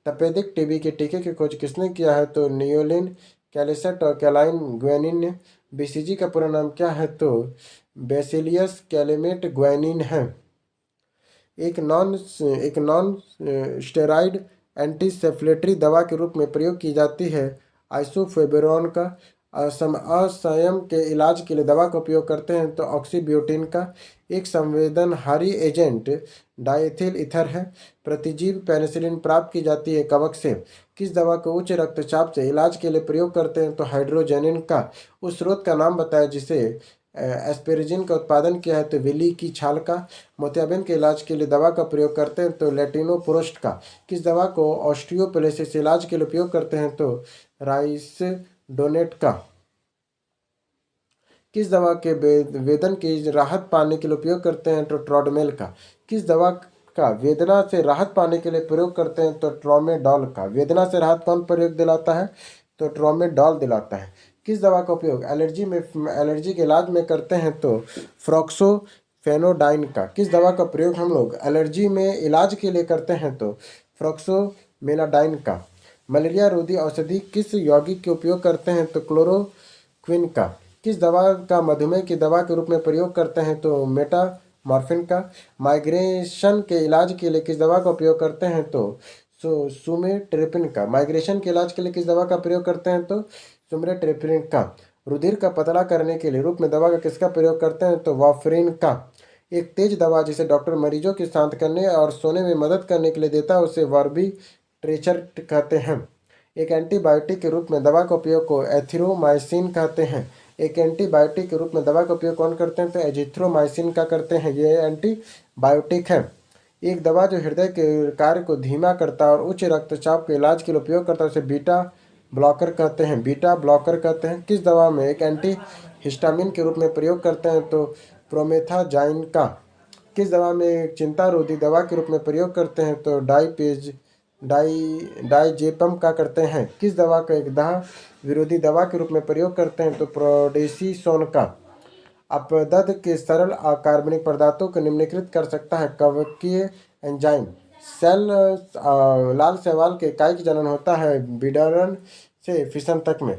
तपेदिक टीबी के टीके की खोज किसने किया है तो नियोलिन कैलिसेट और कैलाइन ग्वेनिन ने। बीसीजी का पूरा नाम क्या है तो बेसिलियस कैलेमेट ग्वेनिन है। एक नॉन स्टेरॉइड एंटीसेफ्लेटरी दवा के रूप में प्रयोग की जाती है आइसोफेबेरॉन का। असंयम के इलाज के लिए दवा का उपयोग करते हैं तो ऑक्सीब्यूटिन का। एक संवेदनहारी एजेंट डाइथिल ईथर है। प्रतिजीव पेनिसिलिन प्राप्त की जाती है कवक से। किस दवा को उच्च रक्तचाप से इलाज के लिए प्रयोग करते हैं तो हाइड्रोजेनिन का। उस स्रोत का नाम बताएं जिसे एस्पेरिजिन का उत्पादन किया है तो विली की छाल का। मोतियाबिंद के इलाज के लिए दवा का प्रयोग करते हैं तो लेटिनोप्रोस्ट का। किस दवा को ऑस्टियोपेलेसिस इलाज के लिए उपयोग करते हैं तो राइस डोनेट का। किस दवा के वेदन की राहत पाने के लिए उपयोग करते हैं तो ट्रोडमेल का। किस दवा का वेदना से राहत पाने के लिए प्रयोग करते हैं तो ट्रोमेडॉल का। वेदना से राहत कौन प्रयोग दिलाता है तो ट्रोमेडॉल दिलाता है। किस दवा का उपयोग एलर्जी के इलाज में करते हैं तो फ्रोक्सोफेनोडाइन का। किस दवा का प्रयोग हम लोग एलर्जी में इलाज के लिए करते हैं तो फ्रोक्सोमेनाडाइन का। मलेरिया रोधी औषधि किस यौगिक के उपयोग करते हैं तो क्लोरोक्विन का। किस दवा का मधुमेह की दवा के रूप में प्रयोग करते हैं तो मेटामॉर्फिन का। माइग्रेशन के इलाज के लिए किस दवा का उपयोग करते हैं तो सुमेट्रेपिन का। माइग्रेशन के इलाज के लिए किस दवा का प्रयोग करते हैं तो सुमेट्रेपिन का। रुधिर का पतला करने के लिए रूप में दवा का किसका प्रयोग करते हैं तो वाफरिन का। एक तेज दवा जिसे डॉक्टर मरीजों की शांत करने और सोने में मदद करने के लिए देता है उसे वर्बिट्रेचर कहते हैं। एक एंटीबायोटिक के रूप में दवा का उपयोग को एथिरोमाइसिन कहते हैं। एक एंटीबायोटिक के रूप में दवा का उपयोग कौन करते हैं तो एजिथ्रोमाइसिन का करते हैं। ये एंटीबायोटिक है। एक दवा जो हृदय के कार्य को धीमा करता है और उच्च रक्तचाप के इलाज के लिए उपयोग करता है उसे बीटा ब्लॉकर कहते हैं। बीटा ब्लॉकर कहते हैं। किस दवा में एक एंटी हिस्टामिन के रूप में प्रयोग करते हैं तो प्रोमेथाजाइन का। किस दवा में एक चिंता रोधी दवा के रूप में प्रयोग करते हैं तो डाइजेपम का करते हैं। किस दवा का एक दाह विरोधी दवा के रूप में प्रयोग करते हैं तो प्रोडेसिसोन का। अपदद के सरल अकार्बनिक पदार्थों को निम्नीकृत कर सकता है कवकीय एंजाइम। लाल शैवाल के इकाई का जनन होता है बिडरन से फिशन तक में।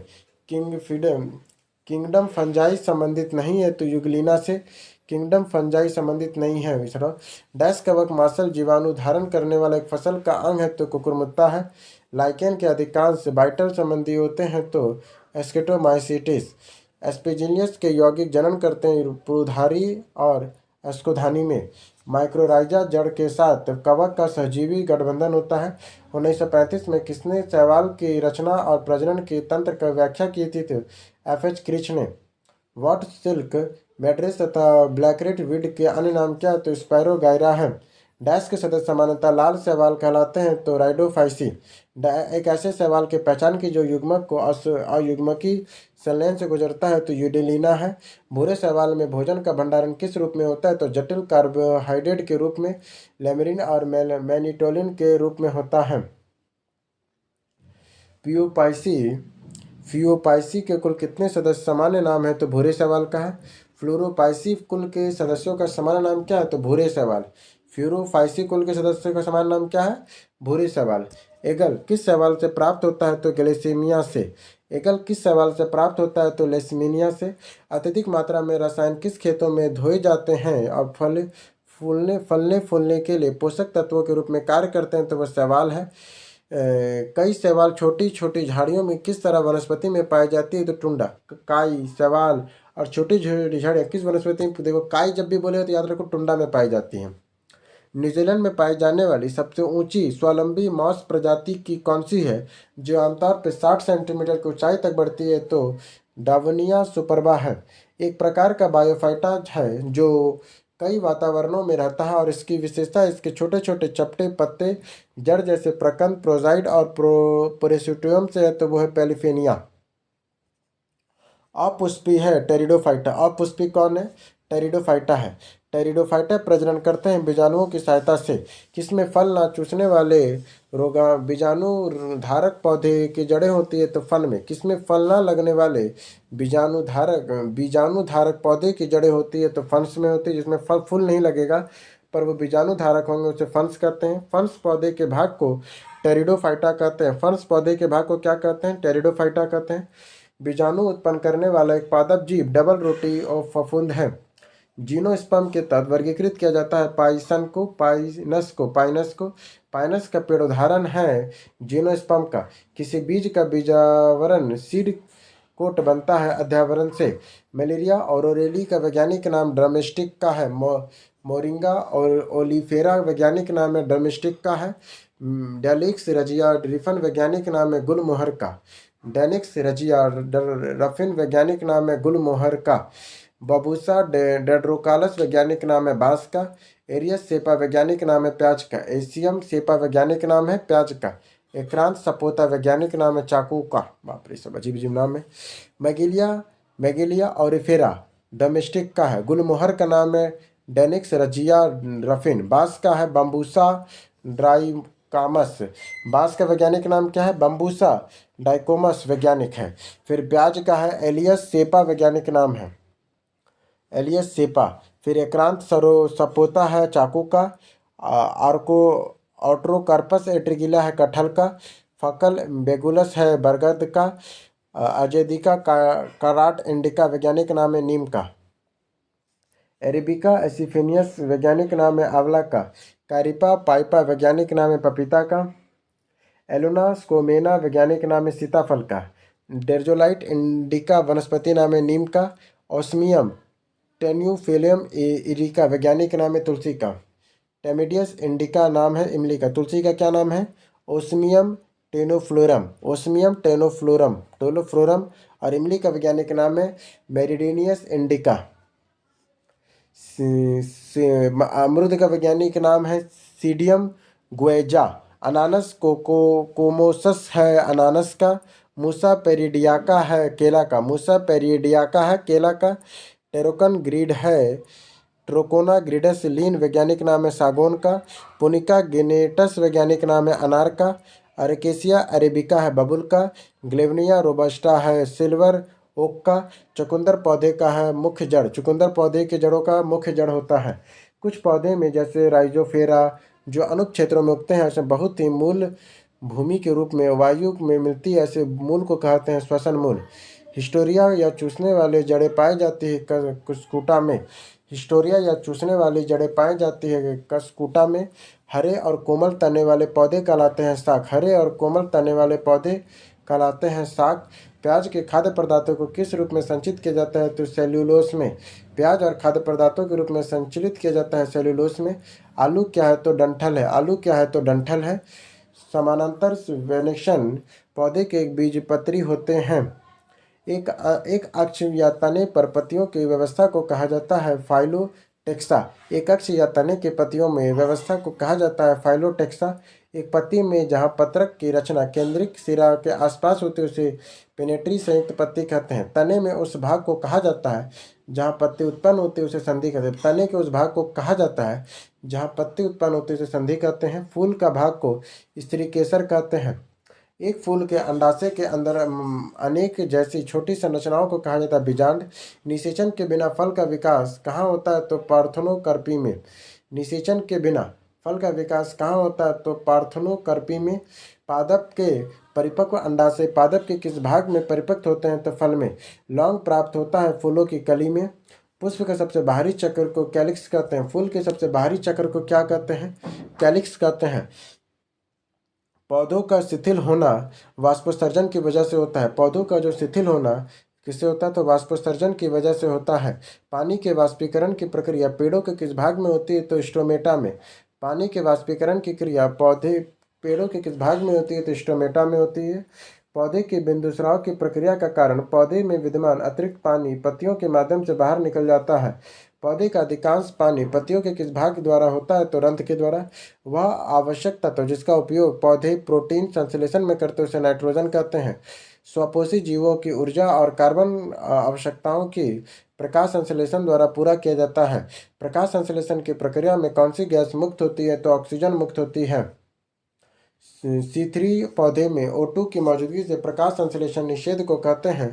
किंगडम फंजाई संबंधित नहीं है तो युगलिना से। किंगडम फंजाई संबंधित नहीं है विसरा। डैश कवक मार्शल जीवाणु धारण करने वाला एक फसल का अंग है तो कुकुरमुत्ता है। लाइकेन के अधिकांश बाइटल संबंधी होते हैं तो एस्केटोमाइसिटिस। एस्पेजिलियस के यौगिक जनन करते हैं पुरुधारी और एस्कोधानी में। माइक्रोराइजा जड़ के साथ कवक का सहजीवी गठबंधन होता है। 1935 में किसने शैवाल की रचना और प्रजनन के तंत्र का व्याख्या की थी तो एफ.एच. क्रिच ने। वॉट सिल्क मैड्रेस तथा ब्लैकरेट वीड के अन्य नाम क्या है तो स्पैरो गायरा है। डैश के सदस्य सामान्यतः लाल शैवाल कहलाते हैं तो राइडोफाइसी। एक ऐसे शैवाल की पहचान की जो युग्मक को अयुग्मकी संलयन से गुजरता है तो यूडेलिना है। भूरे शैवाल में भोजन का भंडारण किस रूप में होता है तो जटिल कार्बोहाइड्रेट के रूप में लेमरिन और मैनिटोलिन के रूप में होता है। फ्यूओपाइसी के कुल कितने सदस्य सामान्य नाम है तो भूरे शैवाल का है। फ्लोरोपाइसी कुल के सदस्यों का सामान्य नाम क्या है तो भूरे शैवाल। फ्यूरोफाइसी कुल के सदस्यों का सामान्य नाम क्या है भूरे शैवाल। एगल किस शैवाल से प्राप्त होता है तो गैलेसेमिया से। एगल किस शैवाल से प्राप्त होता है तो लेसमिनिया से। अत्यधिक मात्रा में रसायन किस खेतों में धोए जाते हैं और फलने फूलने के लिए पोषक तत्वों के रूप में कार्य करते हैं तो वह शैवाल है। कई शैवाल छोटी छोटी झाड़ियों में किस तरह वनस्पति में पाई जाती है तो टुंडा। काई शैवाल और छोटी छोटी झाड़ियाँ किस वनस्पति में देखो काई जब भी बोले तो याद रखो टुंडा में पाई जाती हैं। न्यूजीलैंड में पाई जाने वाली सबसे ऊंची स्वावलंबी मॉस प्रजाति की कौन सी है जो आमतौर पर 60 सेंटीमीटर की ऊंचाई तक बढ़ती है तो डावनिया सुपरबा है। एक प्रकार का बायोफाइटा है जो कई वातावरणों में रहता है और इसकी विशेषता इसके छोटे छोटे चपटे पत्ते जड़ जैसे प्रकंद प्रोजाइड और प्रोपेसिडियम से है तो वो है पेलिफेनिया। अपुष्पी है टेरिडोफाइटा। अपुष्पी कौन है टेरिडोफाइटा है। टेरिडोफाइटा प्रजनन करते हैं बीजाणुओं की सहायता से। किसमें फल ना चूसने वाले रोगा बीजाणु धारक पौधे की जड़ें होती है तो फल में। किसमें फल ना लगने वाले बीजाणु धारक पौधे की जड़ें होती है तो फंस में होती है। जिसमें फल फूल नहीं लगेगा पर वो बीजाणु धारक होंगे उसे फंस कहते हैं। फंस पौधे के भाग को टेरिडोफाइटा कहते हैं। फंस पौधे के भाग को क्या कहते हैं टेरिडोफाइटा कहते हैं। बीजाणु उत्पन्न करने वाला एक पादप जीव डबल रोटी और फफूंद है। जीनोस्पर्म के तहत वर्गीकृत किया जाता है पाइनस को। पाइनस का पेड़ उदाहरण है जीनोस्पर्म का। किसी बीज का बीजावरण सीड कोट बनता है अध्यावरण से। मलेरिया औरोरेली का वैज्ञानिक नाम ड्रमस्टिक का है। मोरिंगा और ओलिफेरा वैज्ञानिक नाम है ड्रमस्टिक का है। डेलिक्स रजिया रिफन वैज्ञानिक नाम है गुलमोहर का। डेनिक्स रजिया रफिन वैज्ञानिक नाम है गुलमोहर का। बबूसा डेड्रोकालस वैज्ञानिक नाम है बांस का। एरियस सेपा वैज्ञानिक नाम है प्याज का। एसियम सेपा वैज्ञानिक नाम है प्याज का। एक्रांत सपोता वैज्ञानिक नाम है चाकू का। बाप रे, सब अजीब अजीब नाम है। मैगिलिया मैगिलिया ऑरिफेरा डोमेस्टिक का है। गुलमोहर का नाम है डेनिक्स रजिया रफिन। बांस का है बम्बूसा ड्राइकामस। बांस का वैज्ञानिक नाम क्या है? बम्बूसा डाइकोमस वैज्ञानिक है। फिर प्याज का है एलियस सेपा वैज्ञानिक नाम है एलियस सेपा। फिर एक्रांत सरो सपोता है चाकू का। आर्को ऑट्रोकार्पस एट्रिगिला है कटहल का। फकल बेगुलस है बरगद का। अजेदिका कराट इंडिका वैज्ञानिक नाम है नीम का। एरेबिका एसिफेनियस वैज्ञानिक नाम है आंवला का। कारिपा पाइपा वैज्ञानिक नाम है पपीता का। एलोना स्कोमेना वैज्ञानिक नाम है सीताफल का। डेर्जोलाइट इंडिका वनस्पति नाम है नीम का। ओस्मियम टेन्यूफिलियम इरिका वैज्ञानिक नाम है तुलसी का। टेमिडियस इंडिका नाम है इमली का। तुलसी का क्या नाम है? ओस्मियम टेनोफ्लोरम। ओस्मियम टेनोफ्लोरम। और इमली का वैज्ञानिक नाम है मेरिडीनियस इंडिका। अमरूद का वैज्ञानिक नाम है सीडियम गुएजा। अनानस कोमोसस है अनानस का। मूसा पेरिडियाका है केला का। मूसा पेरिडियाका है केला का। टेरोकन ग्रीड है ट्रोकोना ग्रीडस लीन वैज्ञानिक नाम है सागौन का। पुनिका गेनेटस वैज्ञानिक नाम है अनार का। अरेकेसिया अरेबिका है बबुल का। ग्लेवनिया रोबस्टा है सिल्वर ओक का। चुकंदर पौधे का है मुख्य जड़। चुकंदर पौधे के जड़ों का मुख्य जड़ होता है। कुछ पौधे में जैसे राइजोफेरा जो अनुप क्षेत्रों में उगते हैं, ऐसे बहुत ही मूल भूमि के रूप में वायु में मिलती है, ऐसे मूल को कहते हैं श्वसन मूल। हिस्टोरिया या चूसने वाले जड़ें पाई जाती है कस्कुटा में। हिस्टोरिया या चूसने वाली जड़ें पाई जाती है कस्कुटा में। हरे और कोमल तने वाले पौधे कहलाते हैं साग। हरे और कोमल तने वाले पौधे कहलाते हैं साग। प्याज के खाद्य पदार्थों को किस रूप में संचित किया जाता है? तो सेल्यूलोस में। प्याज और खाद्य पदार्थों के रूप में संचलित किया जाता है सेल्यूलोस में। आलू क्या है? तो डंठल है। आलू क्या है? तो डंठल है। समानांतर वेनेशन पौधे के एक बीजपत्री होते हैं। एक अक्ष या तने पर पत्तियों की व्यवस्था को कहा जाता है फाइलोटेक्सा। एक अक्ष या तने के पत्तियों में व्यवस्था को कहा जाता है फाइलोटेक्सा। एक पत्ती में जहाँ पत्रक की रचना केंद्रिक सिरा के आसपास होती है उसे पेनेट्री संयुक्त पत्ती कहते हैं। तने में उस भाग को कहा जाता है जहाँ पत्ती उत्पन्न होती है उसे संधि कहते हैं। तने के उस भाग को कहा जाता है जहाँ पत्ती उत्पन्न होती है उसे संधि कहते हैं। फूल का भाग को स्त्री केसर कहते हैं। एक फूल के अंडाशय के अंदर अनेक जैसी छोटी संरचनाओं को कहा जाता है बीजांड। निषेचन के बिना फल का विकास कहाँ होता है? तो पार्थेनोकार्पी में। निषेचन के बिना फल का विकास कहाँ होता है? तो पार्थेनोकार्पी में। पादप के परिपक्व अंडाशय पादप के किस भाग में परिपक्व होते हैं? तो फल में। लौंग प्राप्त होता है फूलों की कली में। पुष्प के सबसे बाहरी चक्र को कैलिक्स कहते हैं। फूल के सबसे बाहरी चक्र को क्या कहते हैं? कैलिक्स कहते हैं। पौधों का शिथिल होना वाष्पोत्सर्जन की वजह से होता है। पौधों का जो शिथिल होना किससे होता है? तो वाष्पोत्सर्जन की वजह से होता है। पानी के वाष्पीकरण की प्रक्रिया पेड़ों के किस भाग में होती है? तो स्टोमेटा में। पानी के वाष्पीकरण की क्रिया पेड़ों के किस भाग में होती है? तो स्टोमेटा में होती है। पौधे की बिंदुस्राव की प्रक्रिया का कारण पौधे में विद्यमान अतिरिक्त पानी पत्तियों के माध्यम से बाहर निकल जाता है। पौधे का अधिकांश पानी पत्तियों के किस भाग द्वारा होता है? तो रंध्र के द्वारा। वह आवश्यक तत्व जिसका उपयोग पौधे प्रोटीन संश्लेषण में करते हैं उसे नाइट्रोजन कहते हैं। स्वपोषी जीवों की ऊर्जा और कार्बन आवश्यकताओं की प्रकाश संश्लेषण द्वारा पूरा किया जाता है। प्रकाश संश्लेषण की प्रक्रिया में कौन सी गैस मुक्त होती है? तो ऑक्सीजन मुक्त होती है। C3 पौधे में O2 की मौजूदगी से प्रकाश संश्लेषण निषेध को कहते हैं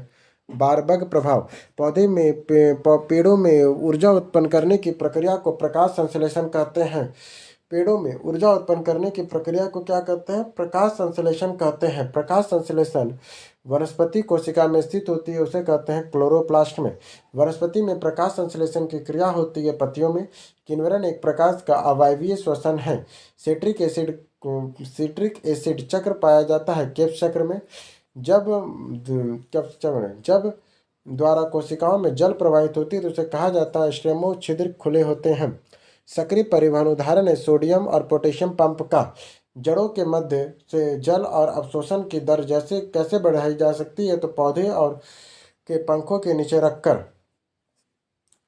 बारबग प्रभाव। पौधे में पेड़ों में ऊर्जा उत्पन्न करने की प्रक्रिया को प्रकाश संश्लेषण कहते हैं। पेड़ों में ऊर्जा उत्पन्न करने की प्रक्रिया को क्या कहते हैं? प्रकाश संश्लेषण कहते हैं। प्रकाश संश्लेषण वनस्पति कोशिका में स्थित होती है उसे कहते हैं क्लोरोप्लास्ट में। वनस्पति में प्रकाश संश्लेषण की क्रिया होती है पत्तियों में। किन्वरन एक प्रकार का अवायवीय श्वसन है। सिट्रिक एसिड चक्र पाया जाता है केप्स चक्र में। जब द्वारा कोशिकाओं में जल प्रवाहित होती है तो उसे कहा जाता है स्टेमो छिद्र खुले होते हैं। सक्रिय परिवहन उदाहरण है सोडियम और पोटेशियम पंप का। जड़ों के मध्य से जल और अवशोषण की दर जैसे कैसे बढ़ाई जा सकती है? तो पौधे और के पंखों के नीचे रखकर।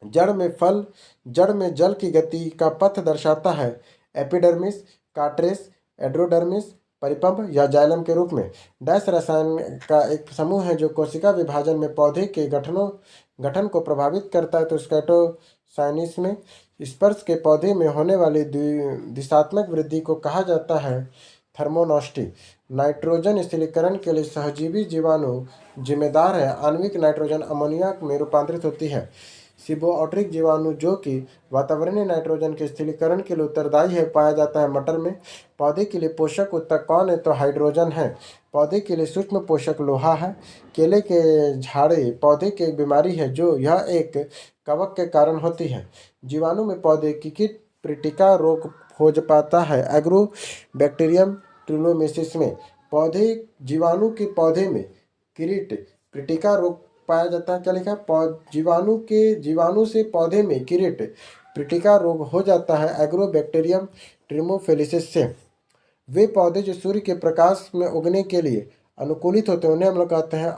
जड़ में फल, जड़ में जल की गति का पथ दर्शाता है। एपिडर्मिस, कार्टेस, एंडोडर्मिस, परिपंभ या जाइलम के रूप में। डैश रसायन का एक समूह है जो कोशिका विभाजन में पौधे के गठन को प्रभावित करता है। तो स्कैटोसाइनिस में स्पर्श के पौधे में होने वाली दिशात्मक वृद्धि को कहा जाता है थर्मोनॉस्टी। नाइट्रोजन स्थिरीकरण के लिए सहजीवी जीवाणु जिम्मेदार है। आणविक नाइट्रोजन अमोनिया में रूपांतरित होती है। सिबोट्रिक जीवाणु जो कि वातावरणीय नाइट्रोजन के स्थिरीकरण के लिए उत्तरदायी है, पाया जाता है मटर में। पौधे के लिए पोषक ऊतक कौन है? तो हाइड्रोजन है। पौधे के लिए सूक्ष्म पोषक लोहा है। केले के झाड़े पौधे की एक बीमारी है जो यह एक कवक के कारण होती है। जीवाणु में पौधे की कीट प्रीटिका रोग हो पाता है। एग्रो बैक्टीरियम ट्रिलोमेसिस में पौधे जीवाणु के पौधे में कीट प्रीटिका रोग पाया जाता है। क्या लिखा? जीवाणु से पौधे में कीट प्रीटिका रोग हो जाता है एग्रोबैक्टीरियम ट्रिमोफिलिसिस से। वे पौधे जो सूर्य के प्रकाश में उगने के लिए अनुकूलित होते हैं उन्हें हम लोग कहते हैं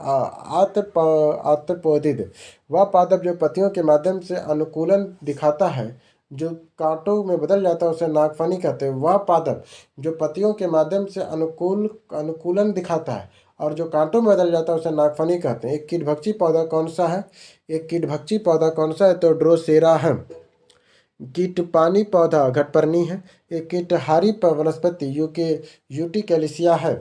आत्रपोदित। वह पादप जो पत्तियों के माध्यम से अनुकूलन दिखाता है, जो कांटों में बदल जाता है, उसे नागफनी कहते हैं। वह पादप जो पत्तियों के माध्यम से अनुकूलन दिखाता है और जो कांटों में बदल जाता है उसे नागफनी कहते हैं। एक कीटभक्षी पौधा कौन सा है? एक कीटभक्षी पौधा कौन सा है? तो ड्रोसेरा है। कीटपानी पौधा घटपर्णी है। एक कीटहारी वनस्पति यूटिकैलिसिया है।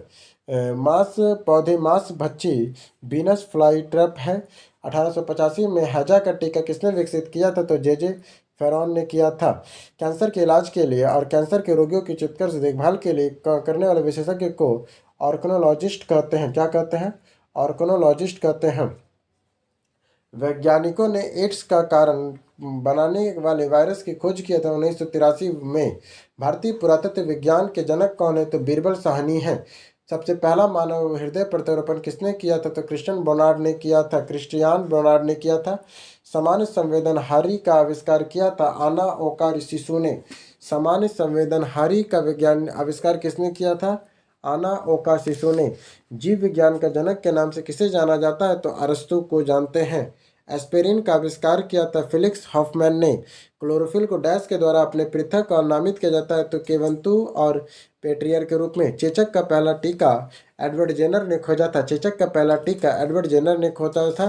मांस भक्षी बीनस फ्लाई ट्रैप है। 1885 में हैजा का टीका किसने विकसित किया था? तो जे फेरॉन ने किया था। कैंसर के इलाज के लिए और कैंसर के रोगियों की चिकित्सक देखभाल के लिए करने वाले विशेषज्ञ को ऑर्गेनोलॉजिस्ट कहते हैं। क्या कहते हैं? ऑर्गेनोलॉजिस्ट कहते हैं। वैज्ञानिकों ने एड्स का कारण बनाने वाले वायरस की खोज किया था 1983 में। भारतीय पुरातत्व विज्ञान के जनक कौन है? तो बीरबल साहनी है। सबसे पहला मानव हृदय प्रत्यारोपण किसने किया था? तो क्रिस्टियान बोनार्ड ने किया था। सामान्य संवेदनहारी का आविष्कार किया था आना ओका शिशु ने। सामान्य संवेदनहारी का विज्ञान आविष्कार किसने किया था? आना ओका शिशु ने। जीव विज्ञान का जनक के नाम से किसे जाना जाता है? तो अरस्तु को जानते हैं। एस्पिरिन का आविष्कार किया था फिलिक्स हॉफमैन ने। क्लोरोफिल को डैश के द्वारा अपने पृथक और नामित किया जाता है तो केवंतु और पेट्रियर के रूप में। चेचक का पहला टीका एडवर्ड जेनर ने खोजा था। चेचक का पहला टीका एडवर्ड जेनर ने खोजा था।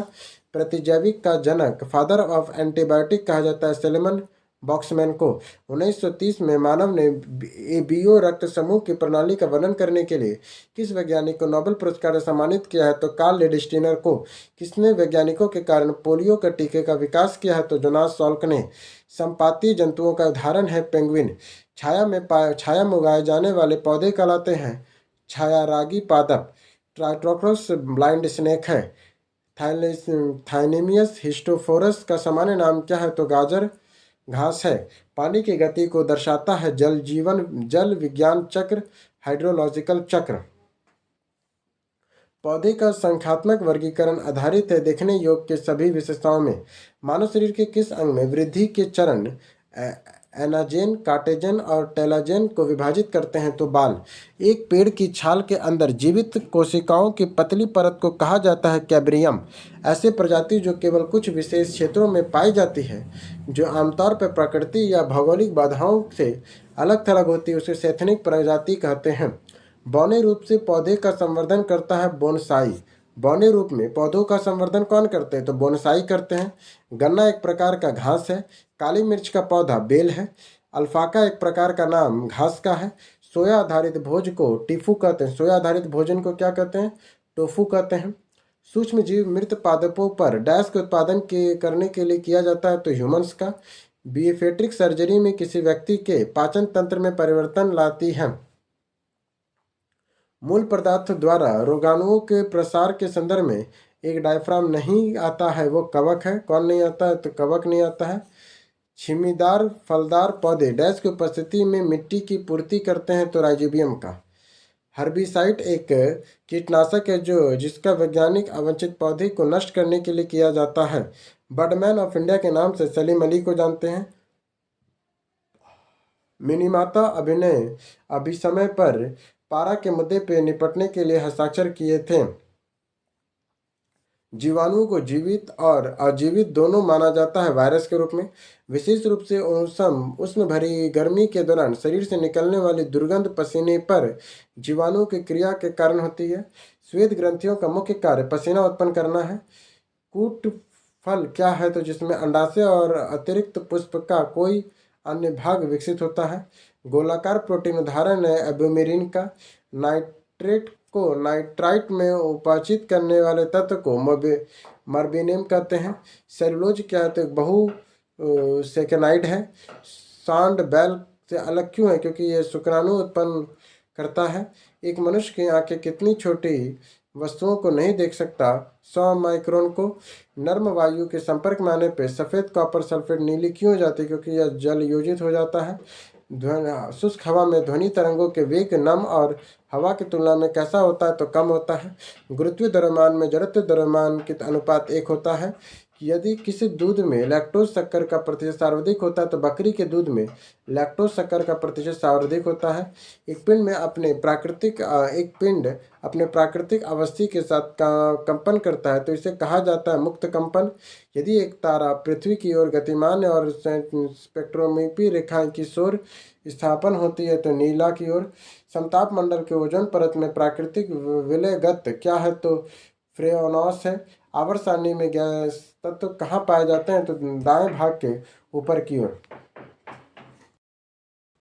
प्रतिजैविक का जनक फादर ऑफ एंटीबायोटिक कहा जाता है सेलेमन बॉक्समैन को। 1930 में मानव ने एबीओ रक्त समूह की प्रणाली का वर्णन करने के लिए किस वैज्ञानिक को नोबेल पुरस्कार से सम्मानित किया है? तो कार्ल लेडस्टीनर को। किसने वैज्ञानिकों के कारण पोलियो के टीके का विकास किया है? तो जोनास सॉल्क ने। संपाती जंतुओं का उदाहरण है पेंगुइन। छाया में उगाए जाने वाले पौधे कहलाते हैं छायारागी पादप। ट्राइट्रोक्रस ब्लाइंड स्नेक है। थाइनेमियस हिस्टोफोरस का सामान्य नाम क्या है? तो गाजर घास है। पानी की गति को दर्शाता है जल विज्ञान चक्र, हाइड्रोलॉजिकल चक्र। पौधे का संख्यात्मक वर्गीकरण आधारित है देखने योग्य के सभी विशेषताओं में। मानव शरीर के किस अंग में वृद्धि के चरण एनाजेन, काटेजेन और टेलाजेन को विभाजित करते हैं? तो बाल। एक पेड़ की छाल के अंदर जीवित कोशिकाओं की पतली परत को कहा जाता है कैब्रियम। ऐसे प्रजाति जो केवल कुछ विशेष क्षेत्रों में पाई जाती है, जो आमतौर पर प्रकृति या भौगोलिक बाधाओं से अलग थलग होती है, उसे शैक्षणिक प्रजाति कहते हैं। बौने रूप से पौधे का संवर्धन करता है बोनसाई। बौने रूप में पौधों का संवर्धन कौन करते हैं? तो बोनसाई करते हैं। गन्ना एक प्रकार का घास है। काली मिर्च का पौधा बेल है। अल्फाका एक प्रकार का नाम घास का है। सोया आधारित भोज को टीफू कहते हैं। सोया आधारित भोजन को क्या कहते हैं? टोफू कहते हैं। सूक्ष्म जीव मृत पादपों पर डैश के उत्पादन के करने के लिए किया जाता है तो ह्यूमंस का। बीफेट्रिक सर्जरी में किसी व्यक्ति के पाचन तंत्र में परिवर्तन लाती है। मूल पदार्थ द्वारा रोगाणुओं के प्रसार के संदर्भ में एक डायफ्राम नहीं आता है, वो कवक है। कौन नहीं आता है? तो कवक नहीं आता है। छिमीदार फलदार पौधे डैश की उपस्थिति में मिट्टी की पूर्ति करते हैं तो राइजोबियम का। हर्बिसाइड एक कीटनाशक है जिसका वैज्ञानिक अवांछित पौधे को नष्ट करने के लिए किया जाता है। बर्डमैन ऑफ इंडिया के नाम से सलीम अली को जानते हैं। मिनीमाता अभिनय अभी समय पर पारा के मुद्दे पर निपटने के लिए हस्ताक्षर किए थे। जीवाणुओं को जीवित और अजीवित दोनों माना जाता है वायरस के रूप में। विशेष रूप से उष्ण भरी गर्मी के दौरान शरीर से निकलने वाली दुर्गंध पसीने पर जीवाणुओं की क्रिया के कारण होती है। श्वेत ग्रंथियों का मुख्य कार्य पसीना उत्पन्न करना है। कूट फल क्या है, तो जिसमें अंडाशय और अतिरिक्त पुष्प का कोई अन्य भाग विकसित होता है। गोलाकार प्रोटीन उदाहरण है एब्यूमेरिन का। नाइट्रेट को नाइट्राइट में उपाचित करने वाले तत्व को मर्बिनियम कहते हैं। सेलुलोज क्या है, तो एक बहु सेकेनाइड है। सांड बैल से अलग क्यों है, क्योंकि यह शुक्राणु उत्पन्न करता है। एक मनुष्य की आंखें कितनी छोटी वस्तुओं को नहीं देख सकता, 100 माइक्रोन को। नर्म वायु के संपर्क में आने पर सफ़ेद कॉपर सल्फेट नीली क्यों हो जाती है, क्योंकि यह जल योजित हो जाता है। शुष्क हवा में ध्वनि तरंगों के वेग नम और हवा की तुलना में कैसा होता है, तो कम होता है। गुरुत्वीय द्रव्यमान में जड़त्व द्रव्यमान के अनुपात 1 होता है। यदि किसी दूध में लैक्टोज शक्कर का प्रतिशत सर्वाधिक होता है, तो बकरी के दूध में लैक्टोज शक्कर का प्रतिशत सर्वाधिक होता है। एक पिंड अपने प्राकृतिक अवस्थी के साथ कंपन करता है, तो इसे कहा जाता है मुक्त कंपन। यदि एक तारा पृथ्वी की ओर गतिमान है और स्पेक्ट्रोस्कोपी रेखाएं की ओर स्थापन होती है, तो नीला की ओर। समताप मंडल के ओजोन परत में प्राकृतिक विलयगत क्या है, तो फ्रेओनॉस है। आवर्त सारणी में गैस तत्व कहाँ पाए जाते हैं, तो दाएं भाग के ऊपर की ओर।